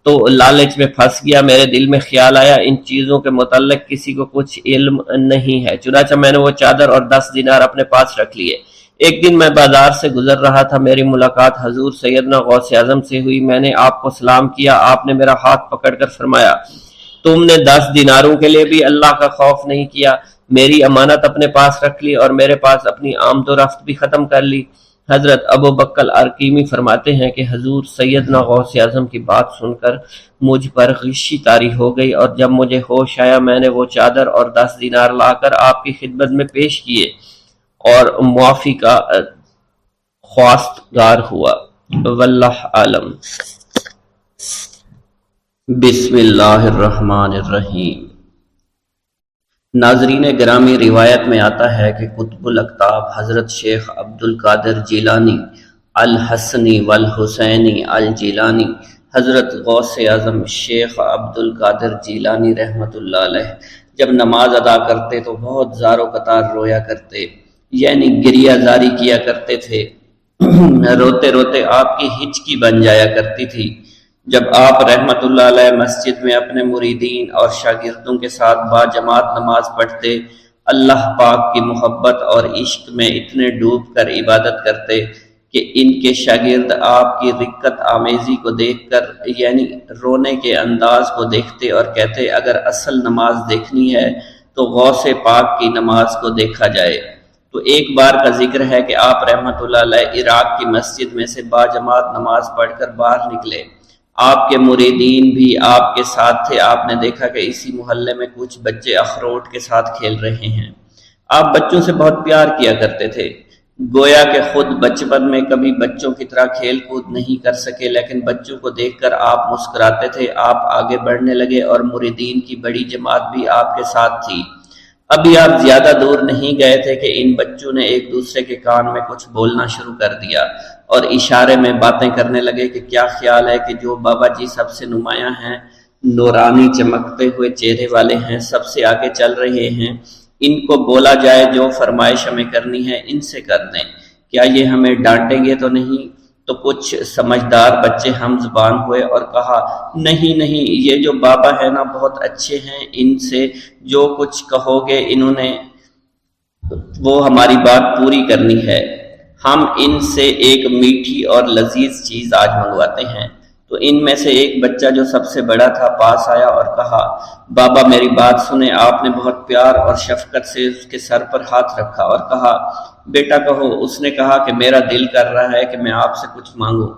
تو لالچ میں پھنس گیا، میرے دل میں خیال آیا ان چیزوں کے متعلق کسی کو کچھ علم نہیں ہے، چنانچہ میں نے وہ چادر اور 10 دینار اپنے پاس رکھ لیے۔ ایک دن میں بازار سے گزر رہا تھا، میری ملاقات حضور سیدنا غوث اعظم سے ہوئی۔ میں نے آپ کو سلام کیا، آپ نے میرا ہاتھ پکڑ کر فرمایا تم نے 10 دیناروں کے لیے بھی اللہ کا خوف نہیں کیا، میری امانت اپنے پاس رکھ لی اور میرے پاس اپنی آمد و رفت بھی ختم کر لی۔ حضرت ابو بکر ارقیمی فرماتے ہیں کہ حضور سیدنا غوث اعظم کی بات سن کر مجھ پر غشی طاری ہو گئی، اور جب مجھے ہوش آیا میں نے وہ چادر اور 10 دینار لا کر آپ کی خدمت میں پیش کیے اور معافی کا خواستگار ہوا۔ واللہ عالم۔ بسم اللہ الرحمن الرحیم۔ ناظرین گرامی، روایت میں آتا ہے کہ قطب الاقطاب حضرت شیخ عبد القادر جیلانی الحسنی والحسینی الجیلانی، حضرت غوث اعظم شیخ عبد القادر جیلانی رحمۃ اللہ علیہ جب نماز ادا کرتے تو بہت زار و قطار رویا کرتے، یعنی گریہ زاری کیا کرتے تھے۔ روتے روتے آپ کی ہچکی بن جایا کرتی تھی۔ جب آپ رحمت اللہ علیہ مسجد میں اپنے مریدین اور شاگردوں کے ساتھ باجماعت نماز پڑھتے، اللہ پاک کی محبت اور عشق میں اتنے ڈوب کر عبادت کرتے کہ ان کے شاگرد آپ کی رقت آمیزی کو دیکھ کر، یعنی رونے کے انداز کو دیکھتے اور کہتے اگر اصل نماز دیکھنی ہے تو غوث پاک کی نماز کو دیکھا جائے۔ تو ایک بار کا ذکر ہے کہ آپ رحمت اللہ علیہ عراق کی مسجد میں سے باجماعت نماز پڑھ کر باہر نکلے، آپ کے مریدین بھی آپ کے ساتھ تھے۔ آپ نے دیکھا کہ اسی محلے میں کچھ بچے اخروٹ کے ساتھ کھیل رہے ہیں۔ آپ بچوں سے بہت پیار کیا کرتے تھے، گویا کہ خود بچپن میں کبھی بچوں کی طرح کھیل کود نہیں کر سکے، لیکن بچوں کو دیکھ کر آپ مسکراتے تھے۔ آپ آگے بڑھنے لگے اور مریدین کی بڑی جماعت بھی آپ کے ساتھ تھی۔ ابھی آپ زیادہ دور نہیں گئے تھے کہ ان بچوں نے ایک دوسرے کے کان میں کچھ بولنا شروع کر دیا اور اشارے میں باتیں کرنے لگے کہ کیا خیال ہے کہ جو بابا جی سب سے نمایاں ہیں، نورانی چمکتے ہوئے چہرے والے ہیں، سب سے آگے چل رہے ہیں، ان کو بولا جائے جو فرمائش ہمیں کرنی ہے ان سے کر دیں، کیا یہ ہمیں ڈانٹیں گے تو نہیں؟ تو کچھ سمجھدار بچے ہم زبان ہوئے اور کہا نہیں نہیں، یہ جو بابا ہے نا بہت اچھے ہیں، ان سے جو کچھ کہو گے انہوں نے وہ ہماری بات پوری کرنی ہے، ہم ان سے ایک میٹھی اور لذیذ چیز آج منگواتے ہیں۔ تو ان میں سے ایک بچہ جو سب سے بڑا تھا پاس آیا اور کہا بابا میری بات سنیں۔ آپ نے بہت پیار اور شفقت سے اس کے سر پر ہاتھ رکھا اور کہا بیٹا کہو۔ اس نے کہا کہ میرا دل کر رہا ہے کہ میں آپ سے کچھ مانگوں۔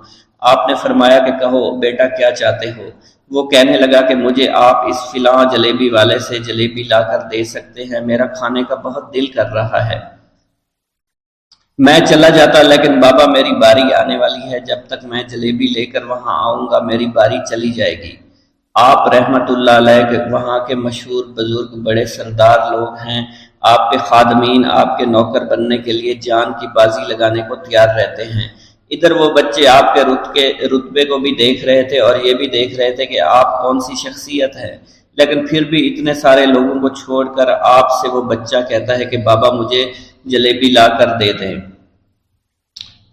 آپ نے فرمایا کہ کہو بیٹا کیا چاہتے ہو؟ وہ کہنے لگا کہ مجھے آپ اس فلاں جلیبی والے سے جلیبی لا کر دے سکتے ہیں، میرا کھانے کا بہت دل کر رہا ہے، میں چلا جاتا لیکن بابا میری باری آنے والی ہے، جب تک میں جلیبی لے کر وہاں آؤں گا میری باری چلی جائے گی۔ آپ رحمت اللہ علیہ کے وہاں کے مشہور بزرگ بڑے سردار لوگ ہیں، آپ کے خادمین آپ کے نوکر بننے کے لیے جان کی بازی لگانے کو تیار رہتے ہیں۔ ادھر وہ بچے آپ کے رتبے کو بھی دیکھ رہے تھے اور یہ بھی دیکھ رہے تھے کہ آپ کون سی شخصیت ہے، لیکن پھر بھی اتنے سارے لوگوں کو چھوڑ کر آپ سے وہ بچہ کہتا ہے کہ بابا مجھے جلیبی لا کر دے دیں۔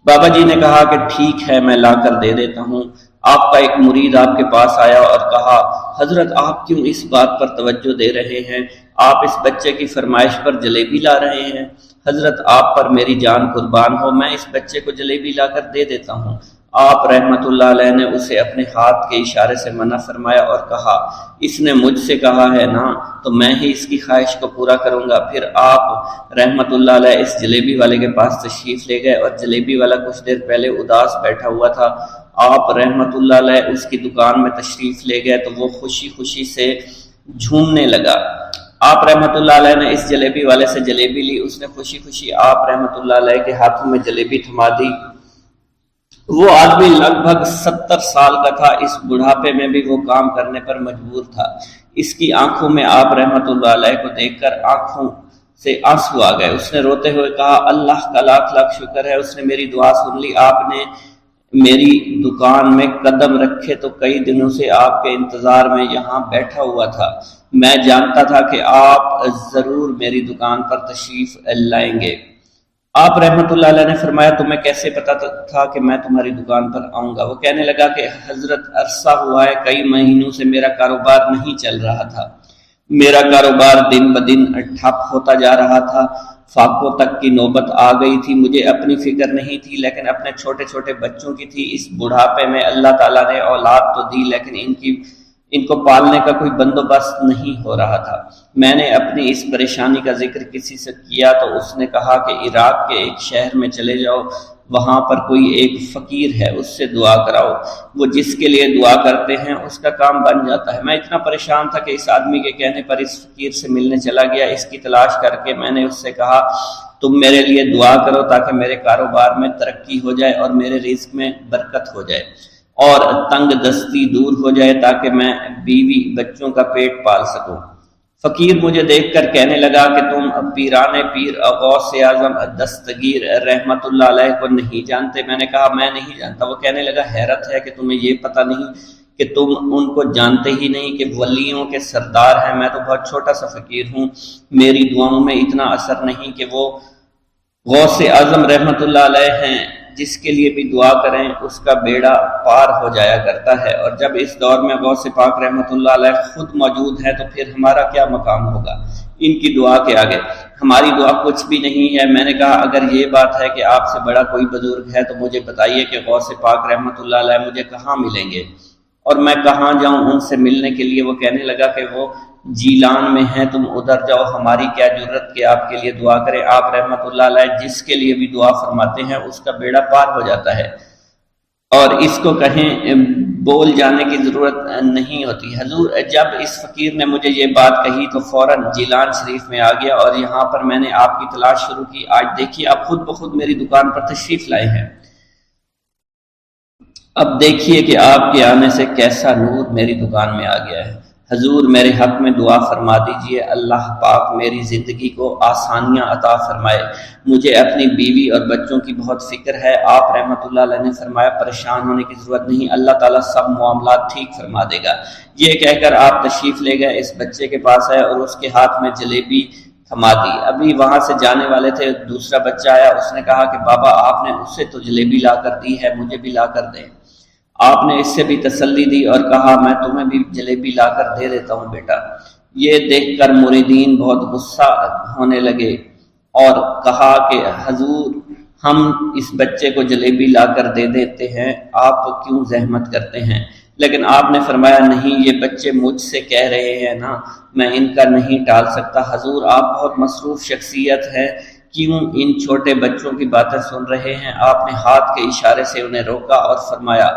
بابا جی نے کہا کہ ٹھیک ہے میں لا کر دے دیتا ہوں۔ آپ کا ایک مرید آپ کے پاس آیا اور کہا حضرت آپ کیوں اس بات پر توجہ دے رہے ہیں، آپ اس بچے کی فرمائش پر جلیبی لا رہے ہیں؟ حضرت آپ پر میری جان قربان ہو، میں اس بچے کو جلیبی لا کر دے دیتا ہوں۔ آپ رحمت اللہ علیہ نے اسے اپنے ہاتھ کے اشارے سے منع فرمایا اور کہا اس نے مجھ سے کہا ہے نا تو میں ہی اس کی خواہش کو پورا کروں گا۔ پھر آپ رحمت اللہ علیہ اس جلیبی والے کے پاس تشریف لے گئے اور جلیبی والا کچھ دیر پہلے اداس بیٹھا ہوا تھا، آپ رحمت اللہ علیہ اس کی دکان میں تشریف لے گئے تو وہ خوشی خوشی سے جھومنے لگا۔ آپ رحمت اللہ علیہ نے اس جلیبی والے سے جلیبی لی، اس نے خوشی خوشی آپ رحمت اللہ علیہ کے ہاتھوں میں جلیبی تھما دی۔ وہ آدمی لگ بھگ 70 سال کا تھا، اس بڑھاپے میں بھی وہ کام کرنے پر مجبور تھا۔ اس کی آنکھوں میں آپ رحمت اللہ علیہ کو دیکھ کر سے آنسو آ گئے۔ اس نے روتے ہوئے کہا اللہ کا لاکھ لاکھ شکر ہے، اس نے میری دعا سن لی۔ آپ نے میری دکان میں قدم رکھے تو کئی دنوں سے آپ کے انتظار میں یہاں بیٹھا ہوا تھا۔ میں جانتا تھا کہ آپ ضرور میری دکان پر تشریف لائیں گے۔ آپ رحمت اللہ علیہ نے فرمایا تمہیں کیسے پتا تھا کہ میں تمہاری دکان پر آؤں گا؟ وہ کہنے لگا کہ حضرت عرصہ ہوا ہے، کئی مہینوں سے میرا کاروبار نہیں چل رہا تھا، میرا کاروبار دن بدن ٹھپ ہوتا جا رہا تھا، فاقوں تک کی نوبت آ گئی تھی۔ مجھے اپنی فکر نہیں تھی لیکن اپنے چھوٹے چھوٹے بچوں کی تھی۔ اس بڑھاپے میں اللہ تعالیٰ نے اولاد تو دی لیکن ان کو پالنے کا کوئی بندوبست نہیں ہو رہا تھا۔ میں نے اپنی اس پریشانی کا ذکر کسی سے کیا تو اس نے کہا کہ عراق کے ایک شہر میں چلے جاؤ، وہاں پر کوئی ایک فقیر ہے، اس سے دعا کراؤ، وہ جس کے لیے دعا کرتے ہیں اس کا کام بن جاتا ہے۔ میں اتنا پریشان تھا کہ اس آدمی کے کہنے پر اس فقیر سے ملنے چلا گیا۔ اس کی تلاش کر کے میں نے اس سے کہا تم میرے لیے دعا کرو تاکہ میرے کاروبار میں ترقی ہو جائے اور میرے رزق میں برکت ہو جائے اور تنگ دستی دور ہو جائے تاکہ میں بیوی بچوں کا پیٹ پال سکوں۔ فقیر مجھے دیکھ کر کہنے لگا کہ تم پیران پیر غوث اعظم دستگیر رحمت اللہ علیہ کو نہیں جانتے؟ میں نے کہا میں نہیں جانتا۔ وہ کہنے لگا حیرت ہے کہ تمہیں یہ پتہ نہیں کہ تم ان کو جانتے ہی نہیں کہ ولیوں کے سردار ہیں۔ میں تو بہت چھوٹا سا فقیر ہوں، میری دعاؤں میں اتنا اثر نہیں کہ وہ غوث اعظم رحمت اللہ علیہ ہیں، جس کے لیے بھی دعا کریں اس کا بیڑا پار ہو جایا کرتا ہے، اور جب اس دور میں غوث پاک رحمت اللہ علیہ خود موجود ہے تو پھر ہمارا کیا مقام ہوگا ان کی دعا کے آگے؟ ہماری دعا کچھ بھی نہیں ہے۔ میں نے کہا اگر یہ بات ہے کہ آپ سے بڑا کوئی بزرگ ہے تو مجھے بتائیے کہ غوث پاک رحمت اللہ علیہ مجھے کہاں ملیں گے اور میں کہاں جاؤں ان سے ملنے کے لیے؟ وہ کہنے لگا کہ وہ جیلان میں ہیں، تم ادھر جاؤ، ہماری کیا جرت کہ آپ کے لیے دعا کریں۔ آپ رحمت اللہ علیہ جس کے لیے بھی دعا فرماتے ہیں اس کا بیڑا پار ہو جاتا ہے اور اس کو کہیں بول جانے کی ضرورت نہیں ہوتی۔ حضور جب اس فقیر نے مجھے یہ بات کہی تو فوراً جیلان شریف میں آ گیا اور یہاں پر میں نے آپ کی تلاش شروع کی۔ آج دیکھیے آپ خود بخود میری دکان پر تشریف لائے ہیں۔ اب دیکھیے کہ آپ کے آنے سے کیسا نور میری دکان میں آ گیا ہے۔ حضور میرے حق میں دعا فرما دیجئے، اللہ پاک میری زندگی کو آسانیاں عطا فرمائے، مجھے اپنی بیوی اور بچوں کی بہت فکر ہے۔ آپ رحمت اللہ علیہ نے فرمایا پریشان ہونے کی ضرورت نہیں، اللہ تعالیٰ سب معاملات ٹھیک فرما دے گا۔ یہ کہہ کر آپ تشریف لے گئے، اس بچے کے پاس آئے اور اس کے ہاتھ میں جلیبی تھما دی۔ ابھی وہاں سے جانے والے تھے، دوسرا بچہ آیا، اس نے کہا کہ بابا آپ نے اس سے تو جلیبی لا کر دی ہے، مجھے بھی لا کر دیں۔ آپ نے اس سے بھی تسلی دی اور کہا میں تمہیں بھی جلیبی لا کر دے دیتا ہوں بیٹا۔ یہ دیکھ کر مریدین بہت غصہ ہونے لگے اور کہا کہ حضور ہم اس بچے کو جلیبی لا کر دے دیتے ہیں، آپ کیوں زحمت کرتے ہیں؟ لیکن آپ نے فرمایا نہیں، یہ بچے مجھ سے کہہ رہے ہیں نا، میں ان کا نہیں ٹال سکتا۔ حضور آپ بہت مصروف شخصیت ہے، کیوں ان چھوٹے بچوں کی باتیں سن رہے ہیں؟ آپ نے ہاتھ کے اشارے سے انہیں روکا اور فرمایا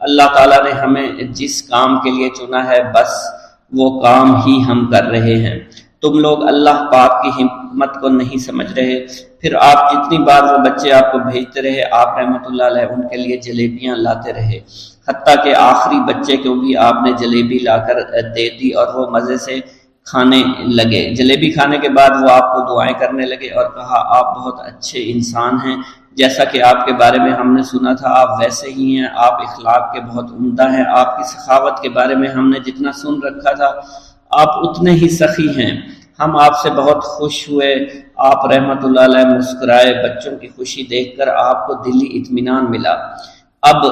اللہ تعالیٰ نے ہمیں جس کام کے لیے چنا ہے بس وہ کام ہی ہم کر رہے ہیں، تم لوگ اللہ پاک کی حکمت کو نہیں سمجھ رہے۔ پھر آپ جتنی بار وہ بچے آپ کو بھیجتے رہے، آپ رحمت اللہ علیہ ان کے لیے جلیبیاں لاتے رہے، حتیٰ کہ آخری بچے کو بھی آپ نے جلیبی لا کر دے دی اور وہ مزے سے کھانے لگے۔ جلیبی کھانے کے بعد وہ آپ کو دعائیں کرنے لگے اور کہا آپ بہت اچھے انسان ہیں، جیسا کہ آپ کے بارے میں ہم نے سنا تھا آپ ویسے ہی ہیں، آپ اخلاق کے بہت عمدہ ہیں، آپ کی سخاوت کے بارے میں ہم نے جتنا سن رکھا تھا آپ اتنے ہی سخی ہیں، ہم آپ سے بہت خوش ہوئے۔ آپ رحمت اللہ علیہ مسکرائے، بچوں کی خوشی دیکھ کر آپ کو دلی اطمینان ملا۔ اب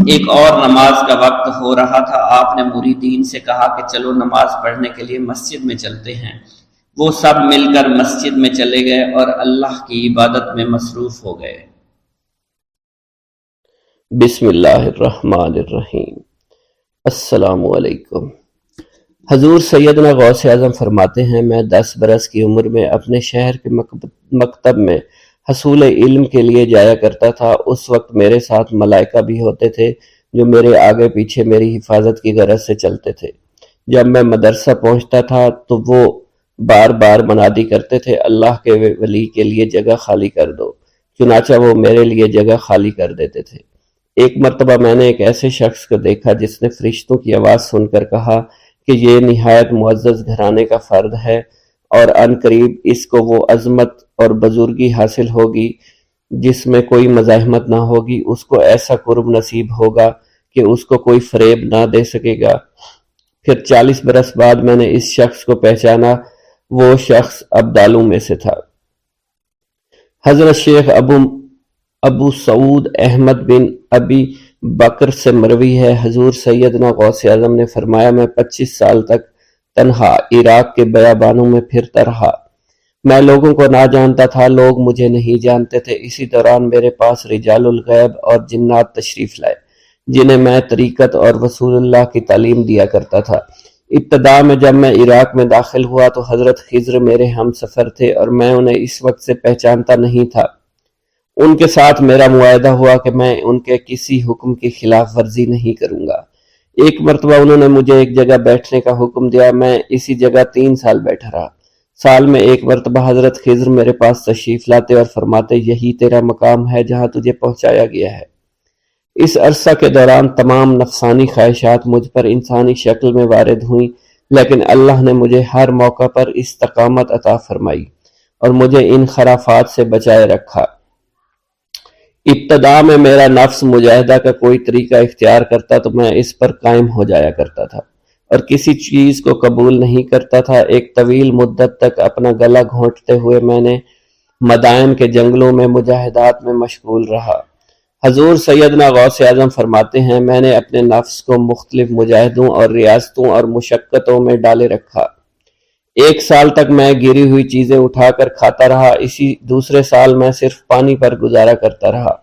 ایک اور نماز کا وقت ہو رہا تھا، آپ نے مریدین سے کہا کہ چلو نماز پڑھنے کے لیے مسجد میں چلتے ہیں۔ وہ سب مل کر مسجد میں چلے گئے اور اللہ کی عبادت میں مصروف ہو گئے۔ بسم اللہ الرحمن الرحیم۔ السلام علیکم۔ حضور سیدنا غوث اعظم فرماتے ہیں میں 10 برس کی عمر میں اپنے شہر کے مکتب میں حصول علم کے لیے جایا کرتا تھا۔ اس وقت میرے ساتھ ملائکہ بھی ہوتے تھے جو میرے آگے پیچھے میری حفاظت کی غرض سے چلتے تھے۔ جب میں مدرسہ پہنچتا تھا تو وہ بار بار منادی کرتے تھے اللہ کے ولی کے لیے جگہ خالی کر دو، چنانچہ وہ میرے لیے جگہ خالی کر دیتے تھے۔ ایک مرتبہ میں نے ایک ایسے شخص کو دیکھا جس نے فرشتوں کی آواز سن کر کہا کہ یہ نہایت معزز گھرانے کا فرد ہے اور ان قریب اس کو وہ عظمت اور بزرگی حاصل ہوگی جس میں کوئی مزاحمت نہ ہوگی، اس کو ایسا قرب نصیب ہوگا کہ اس کو کوئی فریب نہ دے سکے گا۔ پھر 40 برس بعد میں نے اس شخص کو پہچانا، وہ شخص ابدالوں میں سے تھا۔ حضرت شیخ ابو سعود احمد بن ابی بکر سے مروی ہے، حضور سیدنا غوث اعظم نے فرمایا، میں 25 سال تک تنہا عراق کے بیابانوں میں پھرتا رہا۔ میں لوگوں کو نہ جانتا تھا، لوگ مجھے نہیں جانتے تھے۔ اسی دوران میرے پاس رجال الغیب اور جنات تشریف لائے، جنہیں میں طریقت اور رسول اللہ کی تعلیم دیا کرتا تھا۔ ابتدا میں جب میں عراق میں داخل ہوا تو حضرت خضر میرے ہم سفر تھے اور میں انہیں اس وقت سے پہچانتا نہیں تھا۔ ان کے ساتھ میرا معاہدہ ہوا کہ میں ان کے کسی حکم کی خلاف ورزی نہیں کروں گا۔ ایک مرتبہ انہوں نے مجھے ایک جگہ بیٹھنے کا حکم دیا، میں اسی جگہ 3 سال بیٹھا رہا۔ سال میں ایک مرتبہ حضرت خضر میرے پاس تشریف لاتے اور فرماتے، یہی تیرا مقام ہے جہاں تجھے پہنچایا گیا ہے۔ اس عرصہ کے دوران تمام نفسانی خواہشات مجھ پر انسانی شکل میں وارد ہوئیں، لیکن اللہ نے مجھے ہر موقع پر استقامت عطا فرمائی اور مجھے ان خرافات سے بچائے رکھا۔ ابتدا میں میرا نفس مجاہدہ کا کوئی طریقہ اختیار کرتا تو میں اس پر قائم ہو جایا کرتا تھا اور کسی چیز کو قبول نہیں کرتا تھا۔ ایک طویل مدت تک اپنا گلا گھونٹتے ہوئے میں نے مدائن کے جنگلوں میں مجاہدات میں مشغول رہا۔ حضور سیدنا غوث اعظم فرماتے ہیں، میں نے اپنے نفس کو مختلف مجاہدوں اور ریاستوں اور مشقتوں میں ڈالے رکھا۔ 1 سال تک میں گری ہوئی چیزیں اٹھا کر کھاتا رہا، اسی دوسرے سال میں صرف پانی پر گزارا کرتا رہا،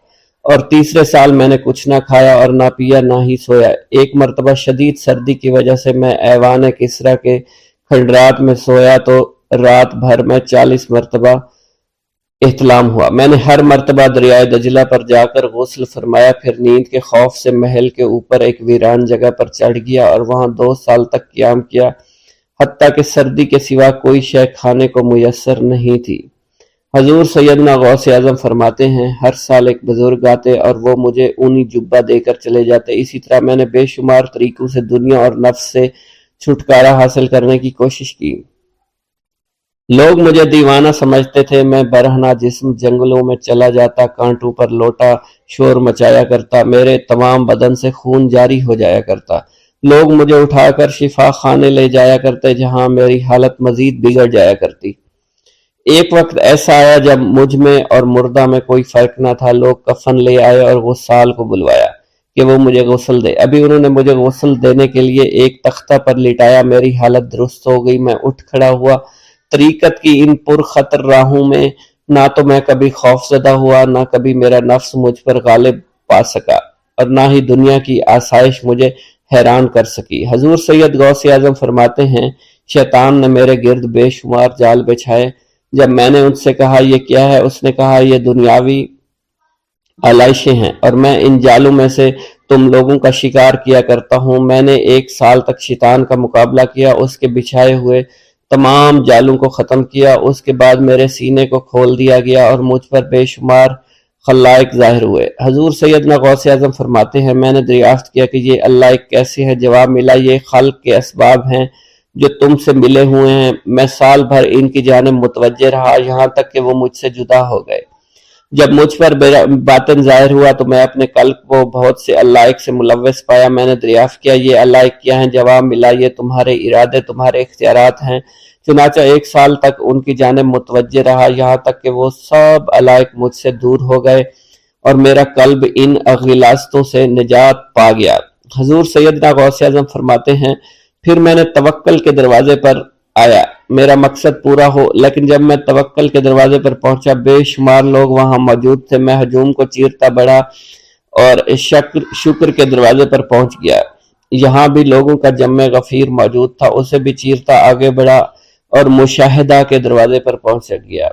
اور تیسرے سال میں نے کچھ نہ کھایا اور نہ پیا نہ ہی سویا۔ ایک مرتبہ شدید سردی کی وجہ سے میں ایوان کسریٰ کے کھنڈرات میں سویا تو رات بھر میں 40 مرتبہ احتلام ہوا۔ میں نے ہر مرتبہ دریائے دجلہ پر جا کر غسل فرمایا، پھر نیند کے خوف سے محل کے اوپر ایک ویران جگہ پر چڑھ گیا اور وہاں 2 سال تک قیام کیا، حتیٰ کہ سردی کے سوا کوئی شے کھانے کو میسر نہیں تھی۔ حضور سیدنا غوث اعظم فرماتے ہیں، ہر سال ایک بزرگ آتے اور وہ مجھے اونی جبہ دے کر چلے جاتے۔ اسی طرح میں نے بے شمار طریقوں سے دنیا اور نفس سے چھٹکارا حاصل کرنے کی کوشش کی۔ لوگ مجھے دیوانہ سمجھتے تھے، میں برہنہ جسم جنگلوں میں چلا جاتا، کانٹوں پر لوٹا شور مچایا کرتا، میرے تمام بدن سے خون جاری ہو جایا کرتا۔ لوگ مجھے اٹھا کر شفا خانے لے جایا کرتے جہاں میری حالت مزید بگڑ جایا کرتی۔ ایک وقت ایسا آیا جب مجھ میں اور مردہ میں کوئی فرق نہ تھا۔ لوگ کفن لے آئے اور غسال کو بلوایا کہ وہ مجھے غسل دے۔ ابھی انہوں نے مجھے غسل دینے کے لیے ایک تختہ پر لٹایا، میری حالت درست ہو گئی، میں اٹھ کھڑا ہوا۔ طریقت کی ان پرخطر راہوں میں نہ تو میں کبھی خوف زدہ ہوا، نہ کبھی میرا نفس مجھ پر غالب پا سکا، اور نہ ہی دنیا کی آسائش مجھے حیران کر سکی۔ حضور سید غوث اعظم فرماتے ہیں، شیطان نے میرے گرد بے شمار جال بچھائے۔ جب میں نے ان سے کہا یہ کیا ہے، اس نے کہا یہ دنیاوی آلائشیں ہیں اور میں ان جالوں میں سے تم لوگوں کا شکار کیا کرتا ہوں۔ میں نے 1 سال تک شیطان کا مقابلہ کیا، اس کے بچھائے ہوئے تمام جالوں کو ختم کیا۔ اس کے بعد میرے سینے کو کھول دیا گیا اور مجھ پر بے شمار خلائق ظاہر ہوئے۔ حضور سیدنا غوث اعظم فرماتے ہیں، میں نے دریافت کیا کہ یہ اللہ ایک کیسے ہے؟ جواب ملا، یہ خلق کے اسباب ہیں جو تم سے ملے ہوئے ہیں۔ میں سال بھر ان کی جانب متوجہ رہا، یہاں تک کہ وہ مجھ سے جدا ہو گئے۔ جب مجھ پر باطن ظاہر ہوا تو میں اپنے قلب کو بہت سے علائق سے ملوث پایا۔ میں نے دریافت کیا یہ علائق کیا ہیں؟ جواب ملا، یہ تمہارے ارادے، تمہارے اختیارات ہیں۔ چنانچہ 1 سال تک ان کی جانب متوجہ رہا، یہاں تک کہ وہ سب علائق مجھ سے دور ہو گئے اور میرا قلب ان غلاظتوں سے نجات پا گیا۔ حضور سیدنا غوث اعظم فرماتے ہیں، پھر میں نے توکل کے دروازے پر آیا، میرا مقصد پورا ہو، لیکن جب میں توکل کے دروازے پر پہنچا بے شمار لوگ وہاں موجود تھے۔ میں ہجوم کو چیرتا بڑھا اور شکر کے دروازے پر پہنچ گیا، یہاں بھی لوگوں کا جمع غفیر موجود تھا، اسے بھی چیرتا آگے بڑھا اور مشاہدہ کے دروازے پر پہنچ گیا،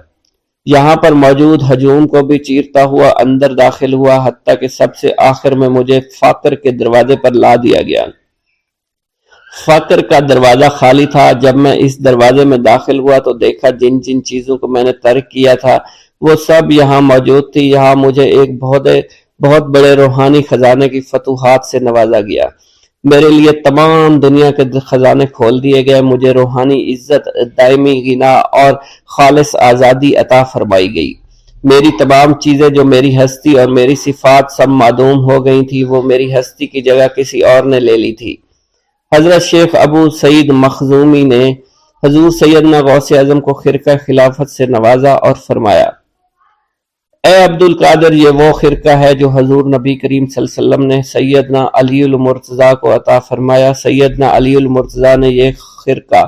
یہاں پر موجود ہجوم کو بھی چیرتا ہوا اندر داخل ہوا، حتیٰ کہ سب سے آخر میں مجھے فقر کے دروازے پر لا دیا گیا۔ فقر کا دروازہ خالی تھا۔ جب میں اس دروازے میں داخل ہوا تو دیکھا جن جن چیزوں کو میں نے ترک کیا تھا وہ سب یہاں موجود تھی۔ یہاں مجھے ایک بہت بڑے روحانی خزانے کی فتوحات سے نوازا گیا۔ میرے لیے تمام دنیا کے خزانے کھول دیے گئے، مجھے روحانی عزت، دائمی غنا اور خالص آزادی عطا فرمائی گئی۔ میری تمام چیزیں جو میری ہستی اور میری صفات سب معدوم ہو گئی تھی، وہ میری ہستی کی جگہ کسی اور نے لے لی تھی۔ حضرت شیخ ابو سعید مخزومی نے حضور سیدنا غوث اعظم کو خرقہ خلافت سے نوازا اور فرمایا: اے عبد القادر، یہ وہ خرقہ ہے جو حضور نبی کریم صلی اللہ علیہ وسلم نے سیدنا علی المرتضیٰ کو عطا فرمایا۔ سیدنا علی المرتضیٰ نے یہ خرقہ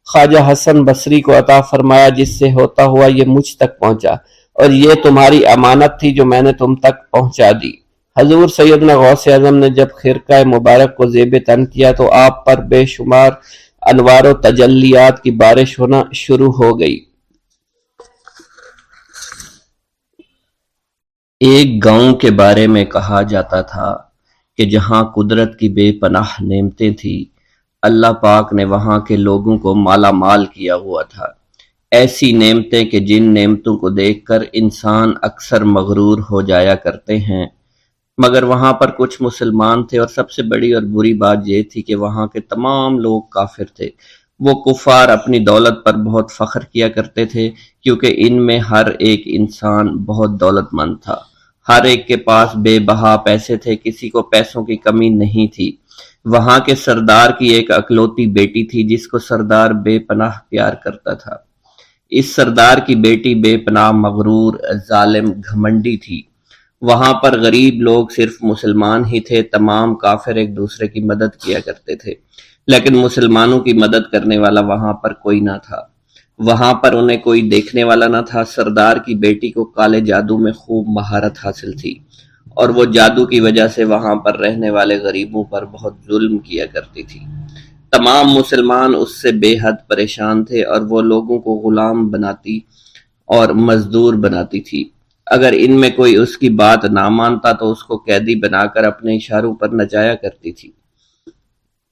خواجہ حسن بصری کو عطا فرمایا، جس سے ہوتا ہوا یہ مجھ تک پہنچا، اور یہ تمہاری امانت تھی جو میں نے تم تک پہنچا دی۔ حضور سیدنا غوث اعظم نے جب خرقہ مبارک کو زیب تن کیا تو آپ پر بے شمار انوار و تجلیات کی بارش ہونا شروع ہو گئی۔ ایک گاؤں کے بارے میں کہا جاتا تھا کہ جہاں قدرت کی بے پناہ نعمتیں تھیں، اللہ پاک نے وہاں کے لوگوں کو مالا مال کیا ہوا تھا۔ ایسی نعمتیں کہ جن نعمتوں کو دیکھ کر انسان اکثر مغرور ہو جایا کرتے ہیں، مگر وہاں پر کچھ مسلمان تھے، اور سب سے بڑی اور بری بات یہ تھی کہ وہاں کے تمام لوگ کافر تھے۔ وہ کفار اپنی دولت پر بہت فخر کیا کرتے تھے، کیونکہ ان میں ہر ایک انسان بہت دولت مند تھا، ہر ایک کے پاس بے بہا پیسے تھے، کسی کو پیسوں کی کمی نہیں تھی۔ وہاں کے سردار کی ایک اکلوتی بیٹی تھی جس کو سردار بے پناہ پیار کرتا تھا۔ اس سردار کی بیٹی بے پناہ مغرور، ظالم، گھمنڈی تھی۔ وہاں پر غریب لوگ صرف مسلمان ہی تھے، تمام کافر ایک دوسرے کی مدد کیا کرتے تھے، لیکن مسلمانوں کی مدد کرنے والا وہاں پر کوئی نہ تھا۔ وہاں پر انہیں کوئی دیکھنے والا نہ تھا۔ سردار کی بیٹی کو کالے جادو میں خوب مہارت حاصل تھی، اور وہ جادو کی وجہ سے وہاں پر رہنے والے غریبوں پر بہت ظلم کیا کرتی تھی۔ تمام مسلمان اس سے بے حد پریشان تھے، اور وہ لوگوں کو غلام بناتی اور مزدور بناتی تھی۔ اگر ان میں کوئی اس کی بات نہ مانتا تو اس کو قیدی بنا کر اپنے اشاروں پر نچایا کرتی تھی۔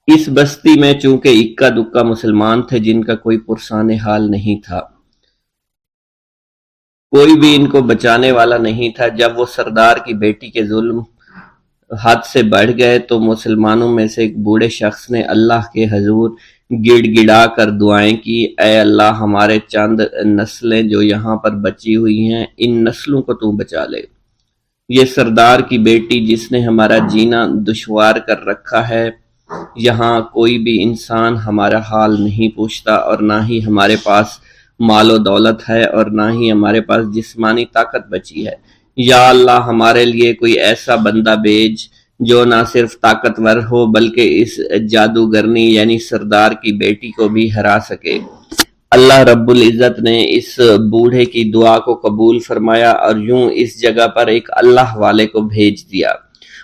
اس بستی میں چونکہ اکا دکا مسلمان تھے جن کا کوئی پرسان حال نہیں تھا، کوئی بھی ان کو بچانے والا نہیں تھا۔ جب وہ سردار کی بیٹی کے ظلم حد سے بڑھ گئے تو مسلمانوں میں سے ایک بوڑھے شخص نے اللہ کے حضور گڑ گڑا کر دعائیں کی: اے اللہ، ہمارے چند نسلیں جو یہاں پر بچی ہوئی ہیں، ان نسلوں کو تو بچا لے۔ یہ سردار کی بیٹی جس نے ہمارا جینا دشوار کر رکھا ہے، یہاں کوئی بھی انسان ہمارا حال نہیں پوچھتا، اور نہ ہی ہمارے پاس مال و دولت ہے، اور نہ ہی ہمارے پاس جسمانی طاقت بچی ہے۔ یا اللہ، ہمارے لیے کوئی ایسا بندہ بھیج جو نہ صرف طاقتور ہو بلکہ اس جادوگرنی یعنی سردار کی بیٹی کو بھی ہرا سکے۔ اللہ رب العزت نے اس بوڑھے کی دعا کو قبول فرمایا، اور یوں اس جگہ پر ایک اللہ والے کو بھیج دیا،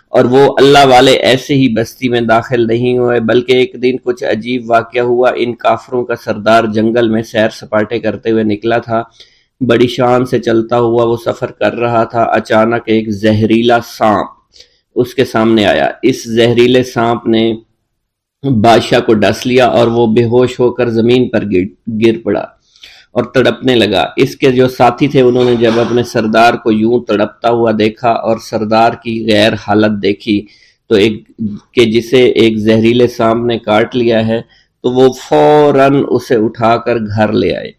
اور وہ اللہ والے ایسے ہی بستی میں داخل نہیں ہوئے، بلکہ ایک دن کچھ عجیب واقعہ ہوا۔ ان کافروں کا سردار جنگل میں سیر سپاٹے کرتے ہوئے نکلا تھا، بڑی شان سے چلتا ہوا وہ سفر کر رہا تھا۔ اچانک ایک زہریلا سانپ اس کے سامنے آیا۔ اس زہریلے سانپ نے بادشاہ کو ڈس لیا، اور وہ بے ہوش ہو کر زمین پر گر پڑا اور تڑپنے لگا۔ اس کے جو ساتھی تھے انہوں نے جب اپنے سردار کو یوں تڑپتا ہوا دیکھا اور سردار کی غیر حالت دیکھی تو کہ جسے ایک زہریلے سانپ نے کاٹ لیا ہے، تو وہ فوراً اسے اٹھا کر گھر لے آئے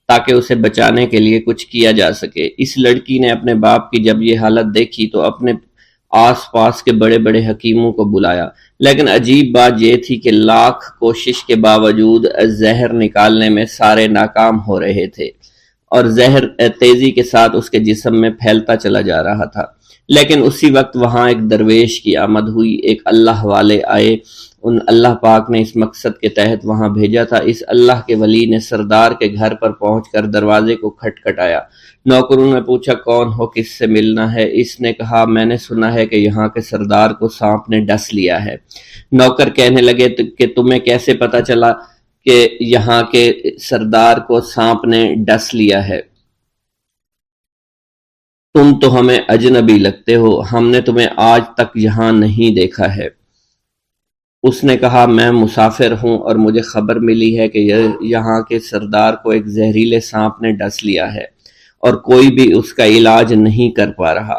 تاکہ اسے بچانے کے لیے کچھ کیا جا سکے۔ اس لڑکی نے اپنے باپ کی جب یہ حالت دیکھی تو اپنے آس پاس کے بڑے بڑے حکیموں کو بلایا، لیکن عجیب بات یہ تھی کہ لاکھ کوشش کے باوجود زہر نکالنے میں سارے ناکام ہو رہے تھے، اور زہر تیزی کے ساتھ اس کے جسم میں پھیلتا چلا جا رہا تھا۔ لیکن اسی وقت وہاں ایک درویش کی آمد ہوئی، ایک اللہ والے آئے، ان اللہ پاک نے اس مقصد کے تحت وہاں بھیجا تھا۔ اس اللہ کے ولی نے سردار کے گھر پر پہنچ کر دروازے کو کھٹکھٹایا۔ نوکروں نے پوچھا کون ہو، کس سے ملنا ہے؟ اس نے کہا میں نے سنا ہے کہ یہاں کے سردار کو سانپ نے ڈس لیا ہے۔ نوکر کہنے لگے کہ تمہیں کیسے پتا چلا کہ یہاں کے سردار کو سانپ نے ڈس لیا ہے؟ تم تو ہمیں اجنبی لگتے ہو، ہم نے تمہیں آج تک یہاں نہیں دیکھا ہے۔ اس نے کہا میں مسافر ہوں، اور مجھے خبر ملی ہے کہ یہاں کے سردار کو ایک زہریلے سانپ نے ڈس لیا ہے، اور کوئی بھی اس کا علاج نہیں کر پا رہا۔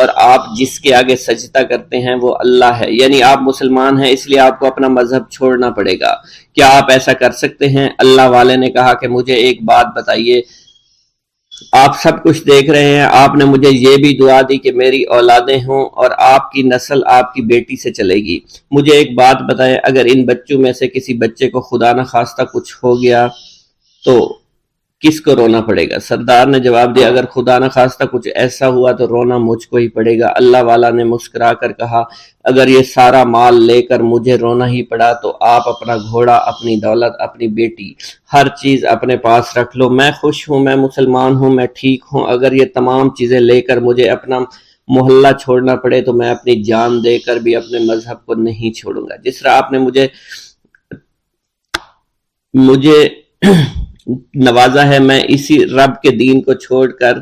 اور آپ جس کے آگے سجدہ کرتے ہیں وہ اللہ ہے، یعنی آپ مسلمان ہیں اس لیے آپ کو اپنا مذہب چھوڑنا پڑے گا۔ کیا آپ ایسا کر سکتے ہیں؟ اللہ والے نے کہا کہ مجھے ایک بات بتائیے، آپ سب کچھ دیکھ رہے ہیں، آپ نے مجھے یہ بھی دعا دی کہ میری اولادیں ہوں اور آپ کی نسل آپ کی بیٹی سے چلے گی۔ مجھے ایک بات بتائیں، اگر ان بچوں میں سے کسی بچے کو خدا نہ خواستہ کچھ ہو گیا تو کس کو رونا پڑے گا؟ سردار نے جواب دیا، اگر خدا نہ خواستہ کچھ ایسا ہوا تو رونا مجھ کو ہی پڑے گا۔ اللہ والا نے مسکرا کر کہا، اگر یہ سارا مال لے کر مجھے رونا ہی پڑا تو آپ اپنا گھوڑا، اپنی دولت، اپنی بیٹی، ہر چیز اپنے پاس رکھ لو۔ میں خوش ہوں، میں مسلمان ہوں، میں ٹھیک ہوں۔ اگر یہ تمام چیزیں لے کر مجھے اپنا محلہ چھوڑنا پڑے تو میں اپنی جان دے کر بھی اپنے مذہب کو نہیں چھوڑوں گا۔ جس طرح آپ نے مجھے نوازا ہے، میں اسی رب کے دین کو چھوڑ کر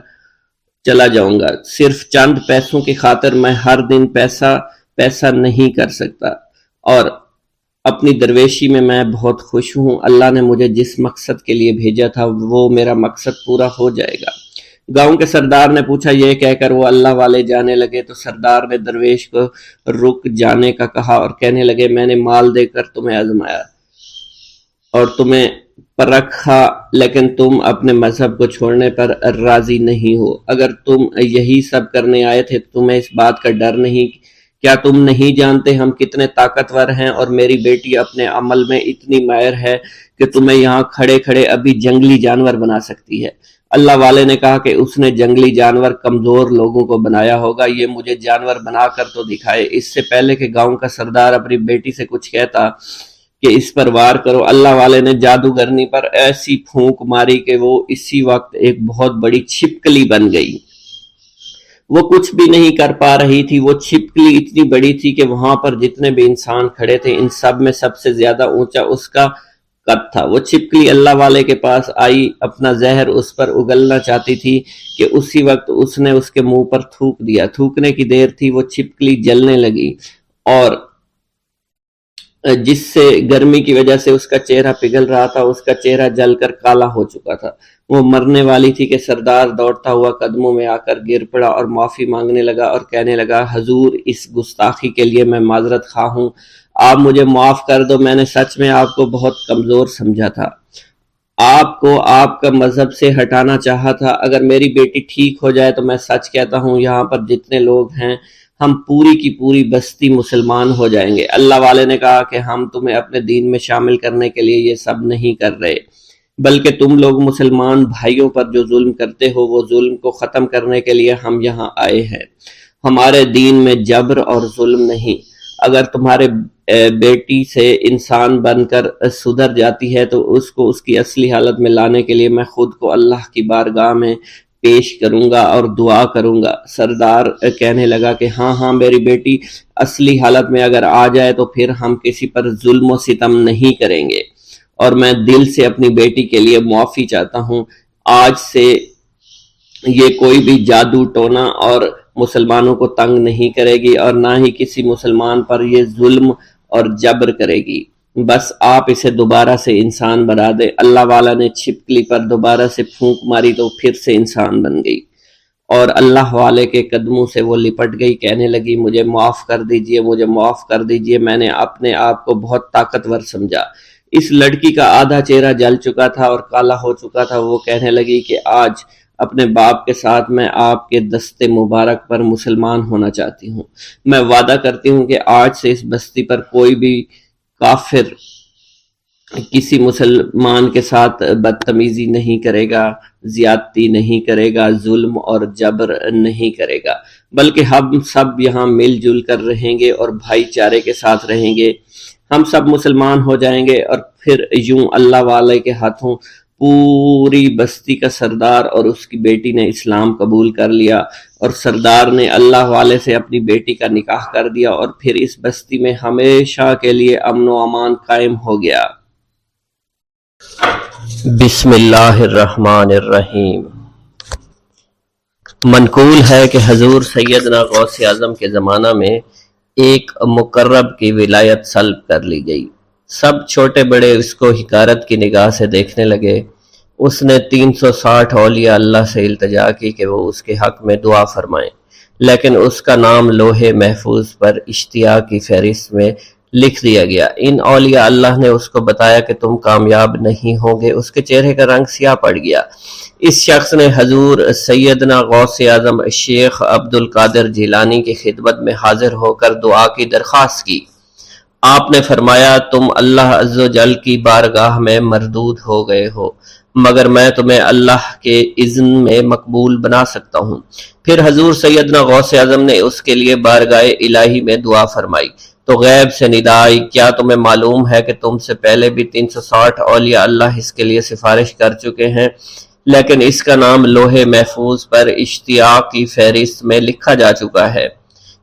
چلا جاؤں گا۔ صرف چند پیسوں کی خاطر میں ہر دن پیسہ نہیں کر سکتا، اور اپنی درویشی میں بہت خوش ہوں۔ اللہ نے مجھے جس مقصد کے لیے بھیجا تھا وہ میرا مقصد پورا ہو جائے گا۔ گاؤں کے سردار نے پوچھا، یہ کہہ کر وہ اللہ والے جانے لگے تو سردار نے درویش کو رک جانے کا کہا اور کہنے لگے، میں نے مال دے کر تمہیں آزمایا اور تمہیں پرکھا، لیکن تم اپنے مذہب کو چھوڑنے پر راضی نہیں ہو۔ اگر تم یہی سب کرنے آئے تھے تو تمہیں اس بات کا ڈر نہیں؟ کیا تم نہیں جانتے ہم کتنے طاقتور ہیں، اور میری بیٹی اپنے عمل میں اتنی ماہر ہے کہ تمہیں یہاں کھڑے کھڑے ابھی جنگلی جانور بنا سکتی ہے۔ اللہ والے نے کہا کہ اس نے جنگلی جانور کمزور لوگوں کو بنایا ہوگا، یہ مجھے جانور بنا کر تو دکھائے۔ اس سے پہلے کہ گاؤں کا سردار اپنی بیٹی سے کچھ کہتا کہ اس پر وار کرو، اللہ والے نے جادوگرنی پر ایسی پھونک ماری کہ وہ اسی وقت ایک بہت بڑی چھپکلی بن گئی۔ وہ کچھ بھی نہیں کر پا رہی تھی، وہ چھپکلی اتنی بڑی تھی کہ وہاں پر جتنے بھی انسان کھڑے تھے ان سب میں سب سے زیادہ اونچا اس کا قد تھا۔ وہ چھپکلی اللہ والے کے پاس آئی، اپنا زہر اس پر اگلنا چاہتی تھی کہ اسی وقت اس نے اس کے منہ پر تھوک دیا۔ تھوکنے کی دیر تھی، وہ چھپکلی جلنے لگی اور جس سے گرمی کی وجہ سے اس کا چہرہ پگھل رہا تھا، اس کا چہرہ جل کر کالا ہو چکا تھا۔ وہ مرنے والی تھی کہ سردار دوڑتا ہوا قدموں میں آ کر گر پڑا اور معافی مانگنے لگا اور کہنے لگا، حضور اس گستاخی کے لیے میں معذرت خواہ ہوں، آپ مجھے معاف کر دو، میں نے سچ میں آپ کو بہت کمزور سمجھا تھا، آپ کو آپ کا مذہب سے ہٹانا چاہا تھا۔ اگر میری بیٹی ٹھیک ہو جائے تو میں سچ کہتا ہوں یہاں پر جتنے لوگ ہیں ہم پوری کی پوری بستی مسلمان ہو جائیں گے۔ اللہ والے نے کہا کہ ہم تمہیں اپنے دین میں شامل کرنے کے لیے یہ سب نہیں کر رہے، بلکہ تم لوگ مسلمان بھائیوں پر جو ظلم کرتے ہو وہ ظلم کو ختم کرنے کے لیے ہم یہاں آئے ہیں۔ ہمارے دین میں جبر اور ظلم نہیں۔ اگر تمہارے بیٹی سے انسان بن کر سدھر جاتی ہے تو اس کو اس کی اصلی حالت میں لانے کے لیے میں خود کو اللہ کی بارگاہ میں پیش کروں گا اور دعا کروں گا۔ سردار کہنے لگا کہ ہاں میری بیٹی اصلی حالت میں اگر آ جائے تو پھر ہم کسی پر ظلم و ستم نہیں کریں گے، اور میں دل سے اپنی بیٹی کے لیے معافی چاہتا ہوں۔ آج سے یہ کوئی بھی جادو ٹونا اور مسلمانوں کو تنگ نہیں کرے گی اور نہ ہی کسی مسلمان پر یہ ظلم اور جبر کرے گی، بس آپ اسے دوبارہ سے انسان بنا دے۔ اللہ والا نے چھپکلی پر دوبارہ سے پھونک ماری تو پھر سے انسان بن گئی اور اللہ والے کے قدموں سے وہ لپٹ گئی، کہنے لگی، مجھے معاف کر دیجئے، مجھے معاف کر دیجئے، میں نے اپنے آپ کو بہت طاقتور سمجھا۔ اس لڑکی کا آدھا چہرہ جل چکا تھا اور کالا ہو چکا تھا۔ وہ کہنے لگی کہ آج اپنے باپ کے ساتھ میں آپ کے دست مبارک پر مسلمان ہونا چاہتی ہوں۔ میں وعدہ کرتی ہوں کہ آج سے اس بستی پر کوئی بھی کافر کسی مسلمان کے ساتھ بدتمیزی نہیں کرے گا، زیادتی نہیں کرے گا، ظلم اور جبر نہیں کرے گا، بلکہ ہم سب یہاں مل جل کر رہیں گے اور بھائی چارے کے ساتھ رہیں گے۔ ہم سب مسلمان ہو جائیں گے اور پھر یوں اللہ والے کے ہاتھوں پوری بستی کا سردار اور اس کی بیٹی نے اسلام قبول کر لیا، اور سردار نے اللہ والے سے اپنی بیٹی کا نکاح کر دیا، اور پھر اس بستی میں ہمیشہ کے لیے امن و امان قائم ہو گیا۔ بسم اللہ الرحمن الرحیم۔ منقول ہے کہ حضور سیدنا غوث اعظم کے زمانہ میں ایک مقرب کی ولایت سلب کر لی گئی۔ سب چھوٹے بڑے اس کو حقارت کی نگاہ سے دیکھنے لگے۔ اس نے 360 اولیاء اللہ سے التجا کی کہ وہ اس کے حق میں دعا فرمائیں، لیکن اس کا نام لوح محفوظ پر اشتیاق کی فہرست میں لکھ دیا گیا۔ ان اولیاء اللہ نے اس کو بتایا کہ تم کامیاب نہیں ہوں گے۔ اس کے چہرے کا رنگ سیاہ پڑ گیا۔ اس شخص نے حضور سیدنا غوث اعظم شیخ عبد القادر جیلانی کی خدمت میں حاضر ہو کر دعا کی درخواست کی۔ آپ نے فرمایا تم اللہ عز و جل کی بارگاہ میں مردود ہو گئے ہو، مگر میں تمہیں اللہ کے اذن میں مقبول بنا سکتا ہوں۔ پھر حضور سیدنا غوث اعظم نے اس کے لیے بارگاہ الہی میں دعا فرمائی تو غیب سے ندا آئی، کیا تمہیں معلوم ہے کہ تم سے پہلے بھی 360 اولیاء اللہ اس کے لیے سفارش کر چکے ہیں، لیکن اس کا نام لوح محفوظ پر اشتیاق کی فہرست میں لکھا جا چکا ہے۔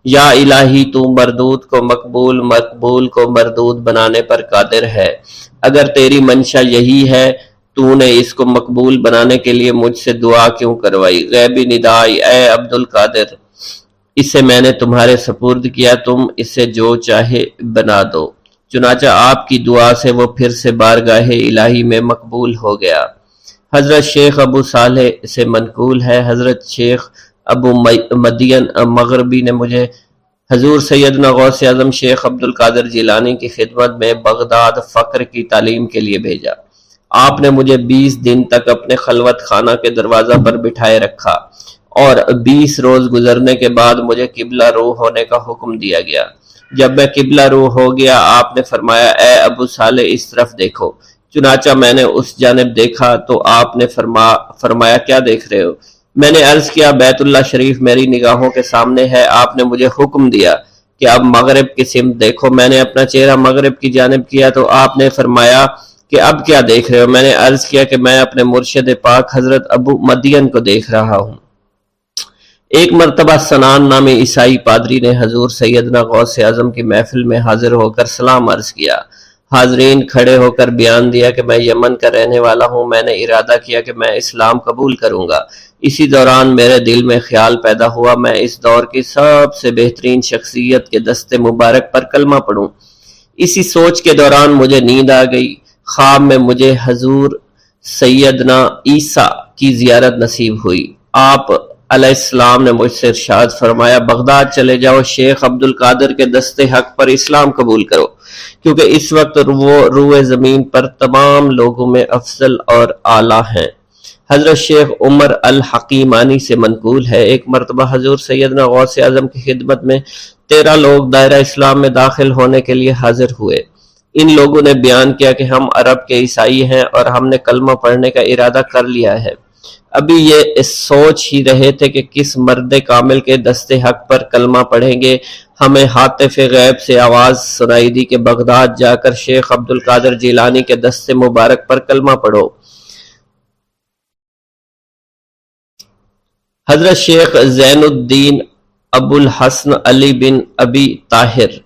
یا الہی تو مردود کو مقبول، مقبول کو مردود بنانے پر قادر ہے۔ اگر تیری منشا یہی ہے تو نے اس کو مقبول بنانے کے لیے مجھ سے دعا کیوں کروائی؟ غیبی ندائی، اے عبد القادر، اسے میں نے تمہارے سپرد کیا، تم اسے جو چاہے بنا دو۔ چنانچہ آپ کی دعا سے وہ پھر سے بارگاہ الہی میں مقبول ہو گیا۔ حضرت شیخ ابو صالح سے منقول ہے، حضرت شیخ ابو مدین مغربی نے مجھے حضور سیدنا غوث اعظم شیخ عبد القادر جیلانی کی خدمت میں بغداد فقر کی تعلیم کے لیے بھیجا۔ آپ نے مجھے 20 دن تک اپنے خلوت خانہ کے دروازہ پر بٹھائے رکھا اور 20 روز گزرنے کے بعد مجھے قبلہ رو ہونے کا حکم دیا گیا۔ جب میں قبلہ رو ہو گیا آپ نے فرمایا اے ابو صالح اس طرف دیکھو۔ چنانچہ میں نے اس جانب دیکھا تو آپ نے فرمایا کیا دیکھ رہے ہو؟ میں نے عرض کیا بیت اللہ شریف میری نگاہوں کے سامنے ہے۔ آپ نے مجھے حکم دیا کہ اب مغرب کی سمت دیکھو۔ میں نے اپنا چہرہ مغرب کی جانب کیا تو آپ نے فرمایا کہ اب کیا دیکھ رہے ہو؟ میں نے عرض کیا کہ میں اپنے مرشد پاک حضرت ابو مدین کو دیکھ رہا ہوں۔ ایک مرتبہ سنان نامی عیسائی پادری نے حضور سیدنا غوث اعظم کی محفل میں حاضر ہو کر سلام عرض کیا۔ حاضرین کھڑے ہو کر بیان دیا کہ میں یمن کا رہنے والا ہوں، میں نے ارادہ کیا کہ میں اسلام قبول کروں گا۔ اسی دوران میرے دل میں خیال پیدا ہوا میں اس دور کی سب سے بہترین شخصیت کے دست مبارک پر کلمہ پڑھوں۔ اسی سوچ کے دوران مجھے نیند آ گئی۔ خواب میں مجھے حضور سیدنا عیسیٰ کی زیارت نصیب ہوئی۔ آپ علیہ السلام نے مجھ سے ارشاد فرمایا بغداد چلے جاؤ، شیخ عبد القادر کے دست حق پر اسلام قبول کرو، کیونکہ اس وقت وہ روئے زمین پر تمام لوگوں میں افضل اور اعلیٰ ہیں۔ حضرت شیخ عمر الحکیمانی سے منقول ہے، ایک مرتبہ حضور سیدنا غوث اعظم کی خدمت میں 13 لوگ دائرہ اسلام میں داخل ہونے کے لیے حاضر ہوئے۔ ان لوگوں نے بیان کیا کہ ہم عرب کے عیسائی ہیں اور ہم نے کلمہ پڑھنے کا ارادہ کر لیا ہے۔ ابھی یہ سوچ ہی رہے تھے کہ کس مرد کامل کے دست حق پر کلمہ پڑھیں گے، ہمیں ہاتف غیب سے آواز سنائی دی کہ بغداد جا کر شیخ عبد القادر جیلانی کے دست مبارک پر کلمہ پڑھو۔ حضرت شیخ زین الدین ابو الحسن علی بن ابی طاہر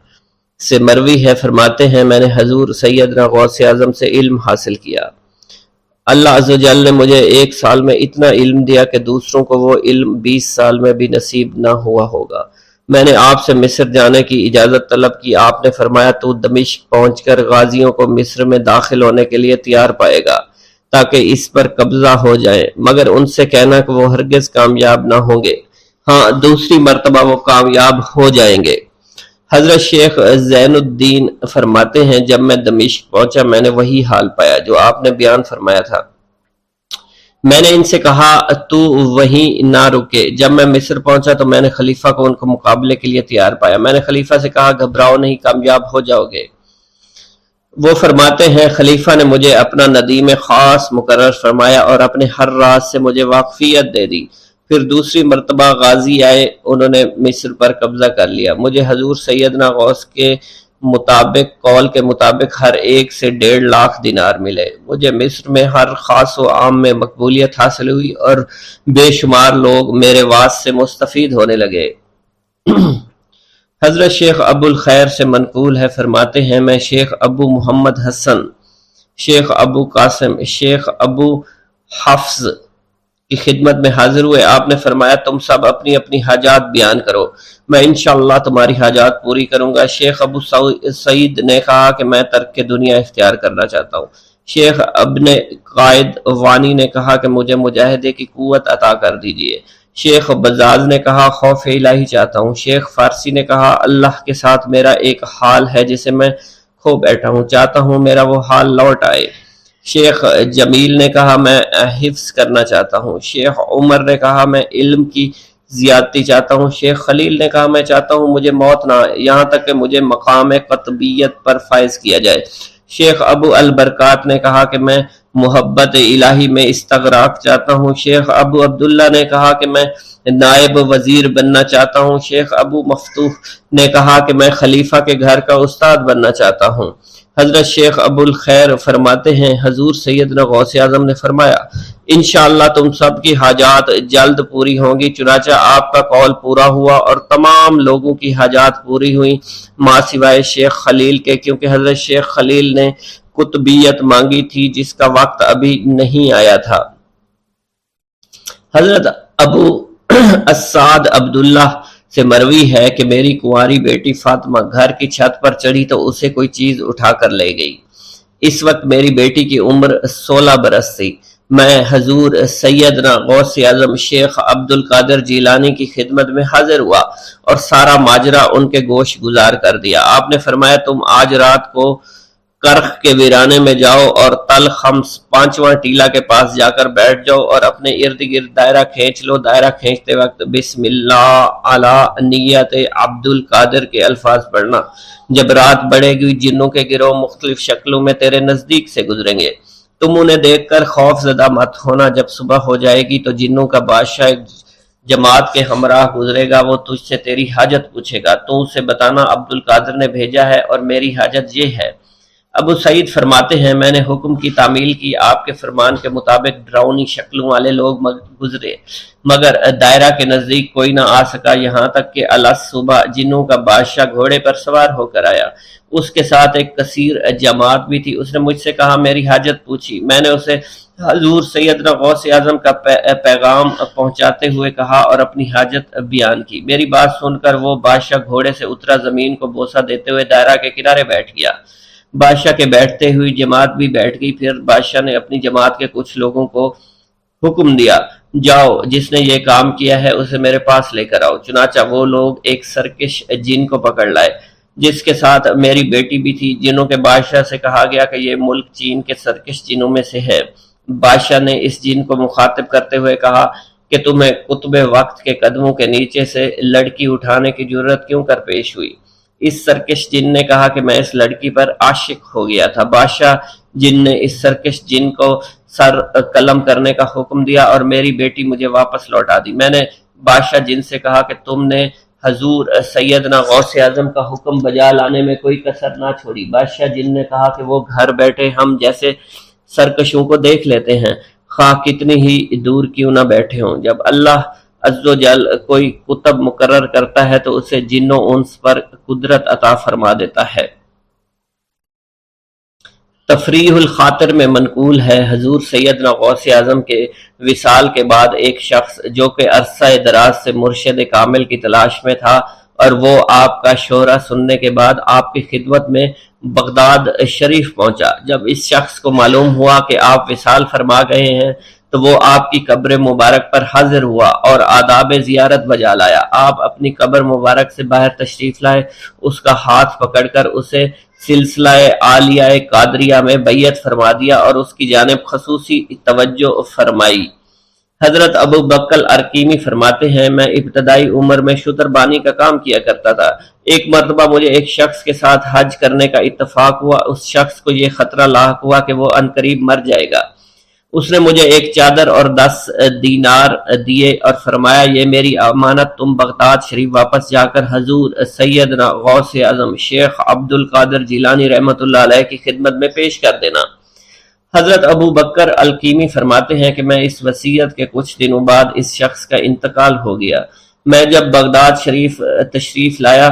سے مروی ہے، فرماتے ہیں میں نے حضور سیدنا غوث اعظم سے علم حاصل کیا۔ اللہ عز و جل نے مجھے 1 سال میں اتنا علم دیا کہ دوسروں کو وہ علم 20 سال میں بھی نصیب نہ ہوا ہوگا۔ میں نے آپ سے مصر جانے کی اجازت طلب کی۔ آپ نے فرمایا تو دمشق پہنچ کر غازیوں کو مصر میں داخل ہونے کے لیے تیار پائے گا تاکہ اس پر قبضہ ہو جائے، مگر ان سے کہنا کہ وہ ہرگز کامیاب نہ ہوں گے، ہاں دوسری مرتبہ وہ کامیاب ہو جائیں گے۔ حضرت شیخ زین الدین فرماتے ہیں جب میں دمشق پہنچا میں نے وہی حال پایا جو آپ نے بیان فرمایا تھا۔ میں نے ان سے کہا تو وہیں نہ رکے۔ جب میں مصر پہنچا تو میں نے خلیفہ کو ان کو مقابلے کے لیے تیار پایا۔ میں نے خلیفہ سے کہا گھبراؤ نہیں، کامیاب ہو جاؤ گے۔ وہ فرماتے ہیں خلیفہ نے مجھے اپنا ندیم خاص مقرر فرمایا اور اپنے ہر راز سے مجھے واقفیت دے دی۔ پھر دوسری مرتبہ غازی آئے، انہوں نے مصر پر قبضہ کر لیا۔ مجھے حضور سیدنا غوث کے قول کے مطابق ہر ایک سے 1.5 لاکھ دینار ملے۔ مجھے مصر میں ہر خاص و عام میں مقبولیت حاصل ہوئی اور بے شمار لوگ میرے واعظ سے مستفید ہونے لگے۔ حضرت شیخ ابو الخیر سے منقول ہے، فرماتے ہیں میں شیخ ابو محمد حسن، شیخ ابو قاسم، شیخ ابو حفظ کی خدمت میں حاضر ہوئے۔ آپ نے فرمایا تم سب اپنی اپنی حاجات بیان کرو، میں انشاءاللہ تمہاری حاجات پوری کروں گا۔ شیخ ابو سعید نے کہا کہ میں ترک دنیا اختیار کرنا چاہتا ہوں۔ شیخ ابن قائد وانی نے کہا کہ مجھے مجاہدے کی قوت عطا کر دیجئے۔ شیخ بزاز نے کہا خوف الہی چاہتا ہوں۔ شیخ فارسی نے کہا اللہ کے ساتھ میرا ایک حال ہے جسے میں کھو بیٹھا ہوں، چاہتا ہوں میرا وہ حال لوٹ آئے۔ شیخ جمیل نے کہا میں حفظ کرنا چاہتا ہوں۔ شیخ عمر نے کہا میں علم کی زیادتی چاہتا ہوں۔ شیخ خلیل نے کہا میں چاہتا ہوں مجھے موت نہ آئے، یہاں تک کہ مجھے مقام قطبیت پر فائز کیا جائے۔ شیخ ابو البرکات نے کہا کہ میں محبت الہی میں استغراق چاہتا ہوں۔ شیخ ابو عبداللہ نے کہا کہ میں نائب وزیر بننا چاہتا ہوں۔ شیخ ابو مفتوح نے کہا کہ میں خلیفہ کے گھر کا استاد بننا چاہتا ہوں۔ حضرت شیخ ابو الخیر فرماتے ہیں حضور سیدنا غوث اعظم نے فرمایا انشاءاللہ تم سب کی حاجات جلد پوری ہوں گی۔ چنانچہ آپ کا قول پورا ہوا اور تمام لوگوں کی حاجات پوری ہوئیں ماں سوائے شیخ خلیل کے، کیونکہ حضرت شیخ خلیل نے قطبیت مانگی تھی جس کا وقت ابھی نہیں آیا تھا۔ حضرت ابو السعد عبداللہ سے مروی ہے کہ میری کنواری بیٹی فاطمہ گھر کی چھت پر چڑھی تو اسے کوئی چیز اٹھا کر لے گئی۔ اس وقت میری بیٹی کی عمر 16 برس تھی۔ میں حضور سیدنا غوث اعظم شیخ عبد القادر جیلانی کی خدمت میں حاضر ہوا اور سارا ماجرا ان کے گوش گزار کر دیا۔ آپ نے فرمایا تم آج رات کو کرخ کے ویرانے میں جاؤ اور تل خمس 5واں ٹیلا کے پاس جا کر بیٹھ جاؤ اور اپنے ارد گرد دائرہ کھینچ لو۔ دائرہ کھینچتے وقت بسم اللہ علی نیت عبد القادر کے الفاظ پڑھنا۔ جب رات بڑھے گی جنوں کے گروہ مختلف شکلوں میں تیرے نزدیک سے گزریں گے، تم انہیں دیکھ کر خوف زدہ مت ہونا۔ جب صبح ہو جائے گی تو جنوں کا بادشاہ ایک جماعت کے ہمراہ گزرے گا، وہ تجھ سے تیری حاجت پوچھے گا، تو اسے بتانا عبد القادر نے بھیجا ہے اور میری حاجت یہ ہے۔ ابو سعید فرماتے ہیں میں نے حکم کی تعمیل کی، آپ کے فرمان کے مطابق ڈراؤنی شکلوں والے لوگ گزرے مگر دائرہ کے نزدیک کوئی نہ آ سکا، یہاں تک کہ صبح جنوں کا بادشاہ گھوڑے پر سوار ہو کر آیا۔ اس کے ساتھ ایک کثیر جماعت بھی تھی۔ اس نے مجھ سے کہا میری حاجت پوچھی۔ میں نے اسے حضور سیدنا غوث اعظم کا پیغام پہنچاتے ہوئے کہا اور اپنی حاجت بیان کی۔ میری بات سن کر وہ بادشاہ گھوڑے سے اترا، زمین کو بوسہ دیتے ہوئے دائرہ کے کنارے بیٹھ گیا۔ بادشاہ کے بیٹھتے ہوئی جماعت بھی بیٹھ گئی۔ پھر بادشاہ نے اپنی جماعت کے کچھ لوگوں کو حکم دیا جاؤ جس نے یہ کام کیا ہے اسے میرے پاس لے کر آؤ۔ چنانچہ وہ لوگ ایک سرکش جن کو پکڑ لائے جس کے ساتھ میری بیٹی بھی تھی۔ جنوں کے بادشاہ سے کہا گیا کہ یہ ملک چین کے سرکش جنوں میں سے ہے۔ بادشاہ نے اس جن کو مخاطب کرتے ہوئے کہا کہ تمہیں قطب وقت کے قدموں کے نیچے سے لڑکی اٹھانے کی جرت کیوں کر پیش ہوئی؟ اس سرکش جن نے کہا کہ میں اس لڑکی پر عاشق ہو گیا تھا۔ بادشاہ جن نے اس سرکش جن کو سر قلم کرنے کا حکم دیا اور میری بیٹی مجھے واپس لوٹا دی۔ میں نے بادشاہ جن سے کہا کہ تم نے حضور سیدنا غوث اعظم کا حکم بجا لانے میں کوئی کسر نہ چھوڑی۔ بادشاہ جن نے کہا کہ وہ گھر بیٹھے ہم جیسے سرکشوں کو دیکھ لیتے ہیں، خواہ کتنی ہی دور کیوں نہ بیٹھے ہوں۔ جب اللہ عز و جل کوئی کتب مقرر کرتا ہے تو اسے جن و انس پر قدرت عطا فرما دیتا ہے۔ تفریح الخاطر میں منقول ہے حضور سیدنا غوث اعظم کے وصال کے بعد ایک شخص جو کہ عرصہ دراز سے مرشد کامل کی تلاش میں تھا اور وہ آپ کا شورا سننے کے بعد آپ کی خدمت میں بغداد شریف پہنچا۔ جب اس شخص کو معلوم ہوا کہ آپ وصال فرما گئے ہیں تو وہ آپ کی قبر مبارک پر حاضر ہوا اور آداب زیارت بجا لایا۔ آپ اپنی قبر مبارک سے باہر تشریف لائے، اس کا ہاتھ پکڑ کر اسے سلسلہ عالیہ قادریہ میں بیعت فرما دیا اور اس کی جانب خصوصی توجہ فرمائی۔ حضرت ابو بکر ارکیمی فرماتے ہیں میں ابتدائی عمر میں شتر بانی کا کام کیا کرتا تھا۔ ایک مرتبہ مجھے ایک شخص کے ساتھ حج کرنے کا اتفاق ہوا۔ اس شخص کو یہ خطرہ لاحق ہوا کہ وہ عنقریب مر جائے گا۔ اس نے مجھے ایک چادر اور 10 دینار دیے اور فرمایا یہ میری امانت، تم بغداد شریف واپس جا کر حضور سیدنا غوث اعظم شیخ عبد القادر جیلانی رحمۃ اللہ علیہ کی خدمت میں پیش کر دینا۔ حضرت ابو بکر الکیمی فرماتے ہیں کہ میں اس وصیت کے کچھ دنوں بعد اس شخص کا انتقال ہو گیا۔ میں جب بغداد شریف تشریف لایا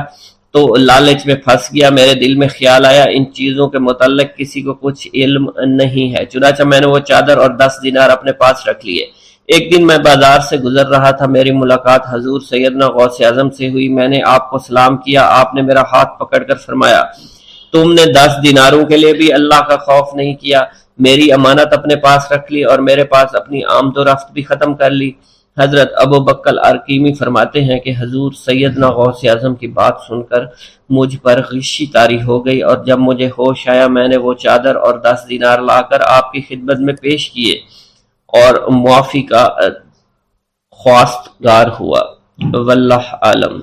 تو لالچ میں پھنس گیا۔ میرے دل میں خیال آیا ان چیزوں کے متعلق کسی کو کچھ علم نہیں ہے، چنانچہ میں نے وہ چادر اور 10 دینار اپنے پاس رکھ لیے۔ ایک دن میں بازار سے گزر رہا تھا، میری ملاقات حضور سیدنا غوث اعظم سے ہوئی۔ میں نے آپ کو سلام کیا، آپ نے میرا ہاتھ پکڑ کر فرمایا تم نے 10 دیناروں کے لیے بھی اللہ کا خوف نہیں کیا، میری امانت اپنے پاس رکھ لی اور میرے پاس اپنی آمد و رفت بھی ختم کر لی۔ حضرت ابو بکر ارقیمی فرماتے ہیں کہ حضور سیدنا غوث اعظم کی بات سن کر مجھ پر غشی طاری ہو گئی، اور جب مجھے ہوش آیا میں نے وہ چادر اور 10 دینار لا کر آپ کی خدمت میں پیش کیے اور معافی کا خواستگار ہوا۔ واللہ عالم۔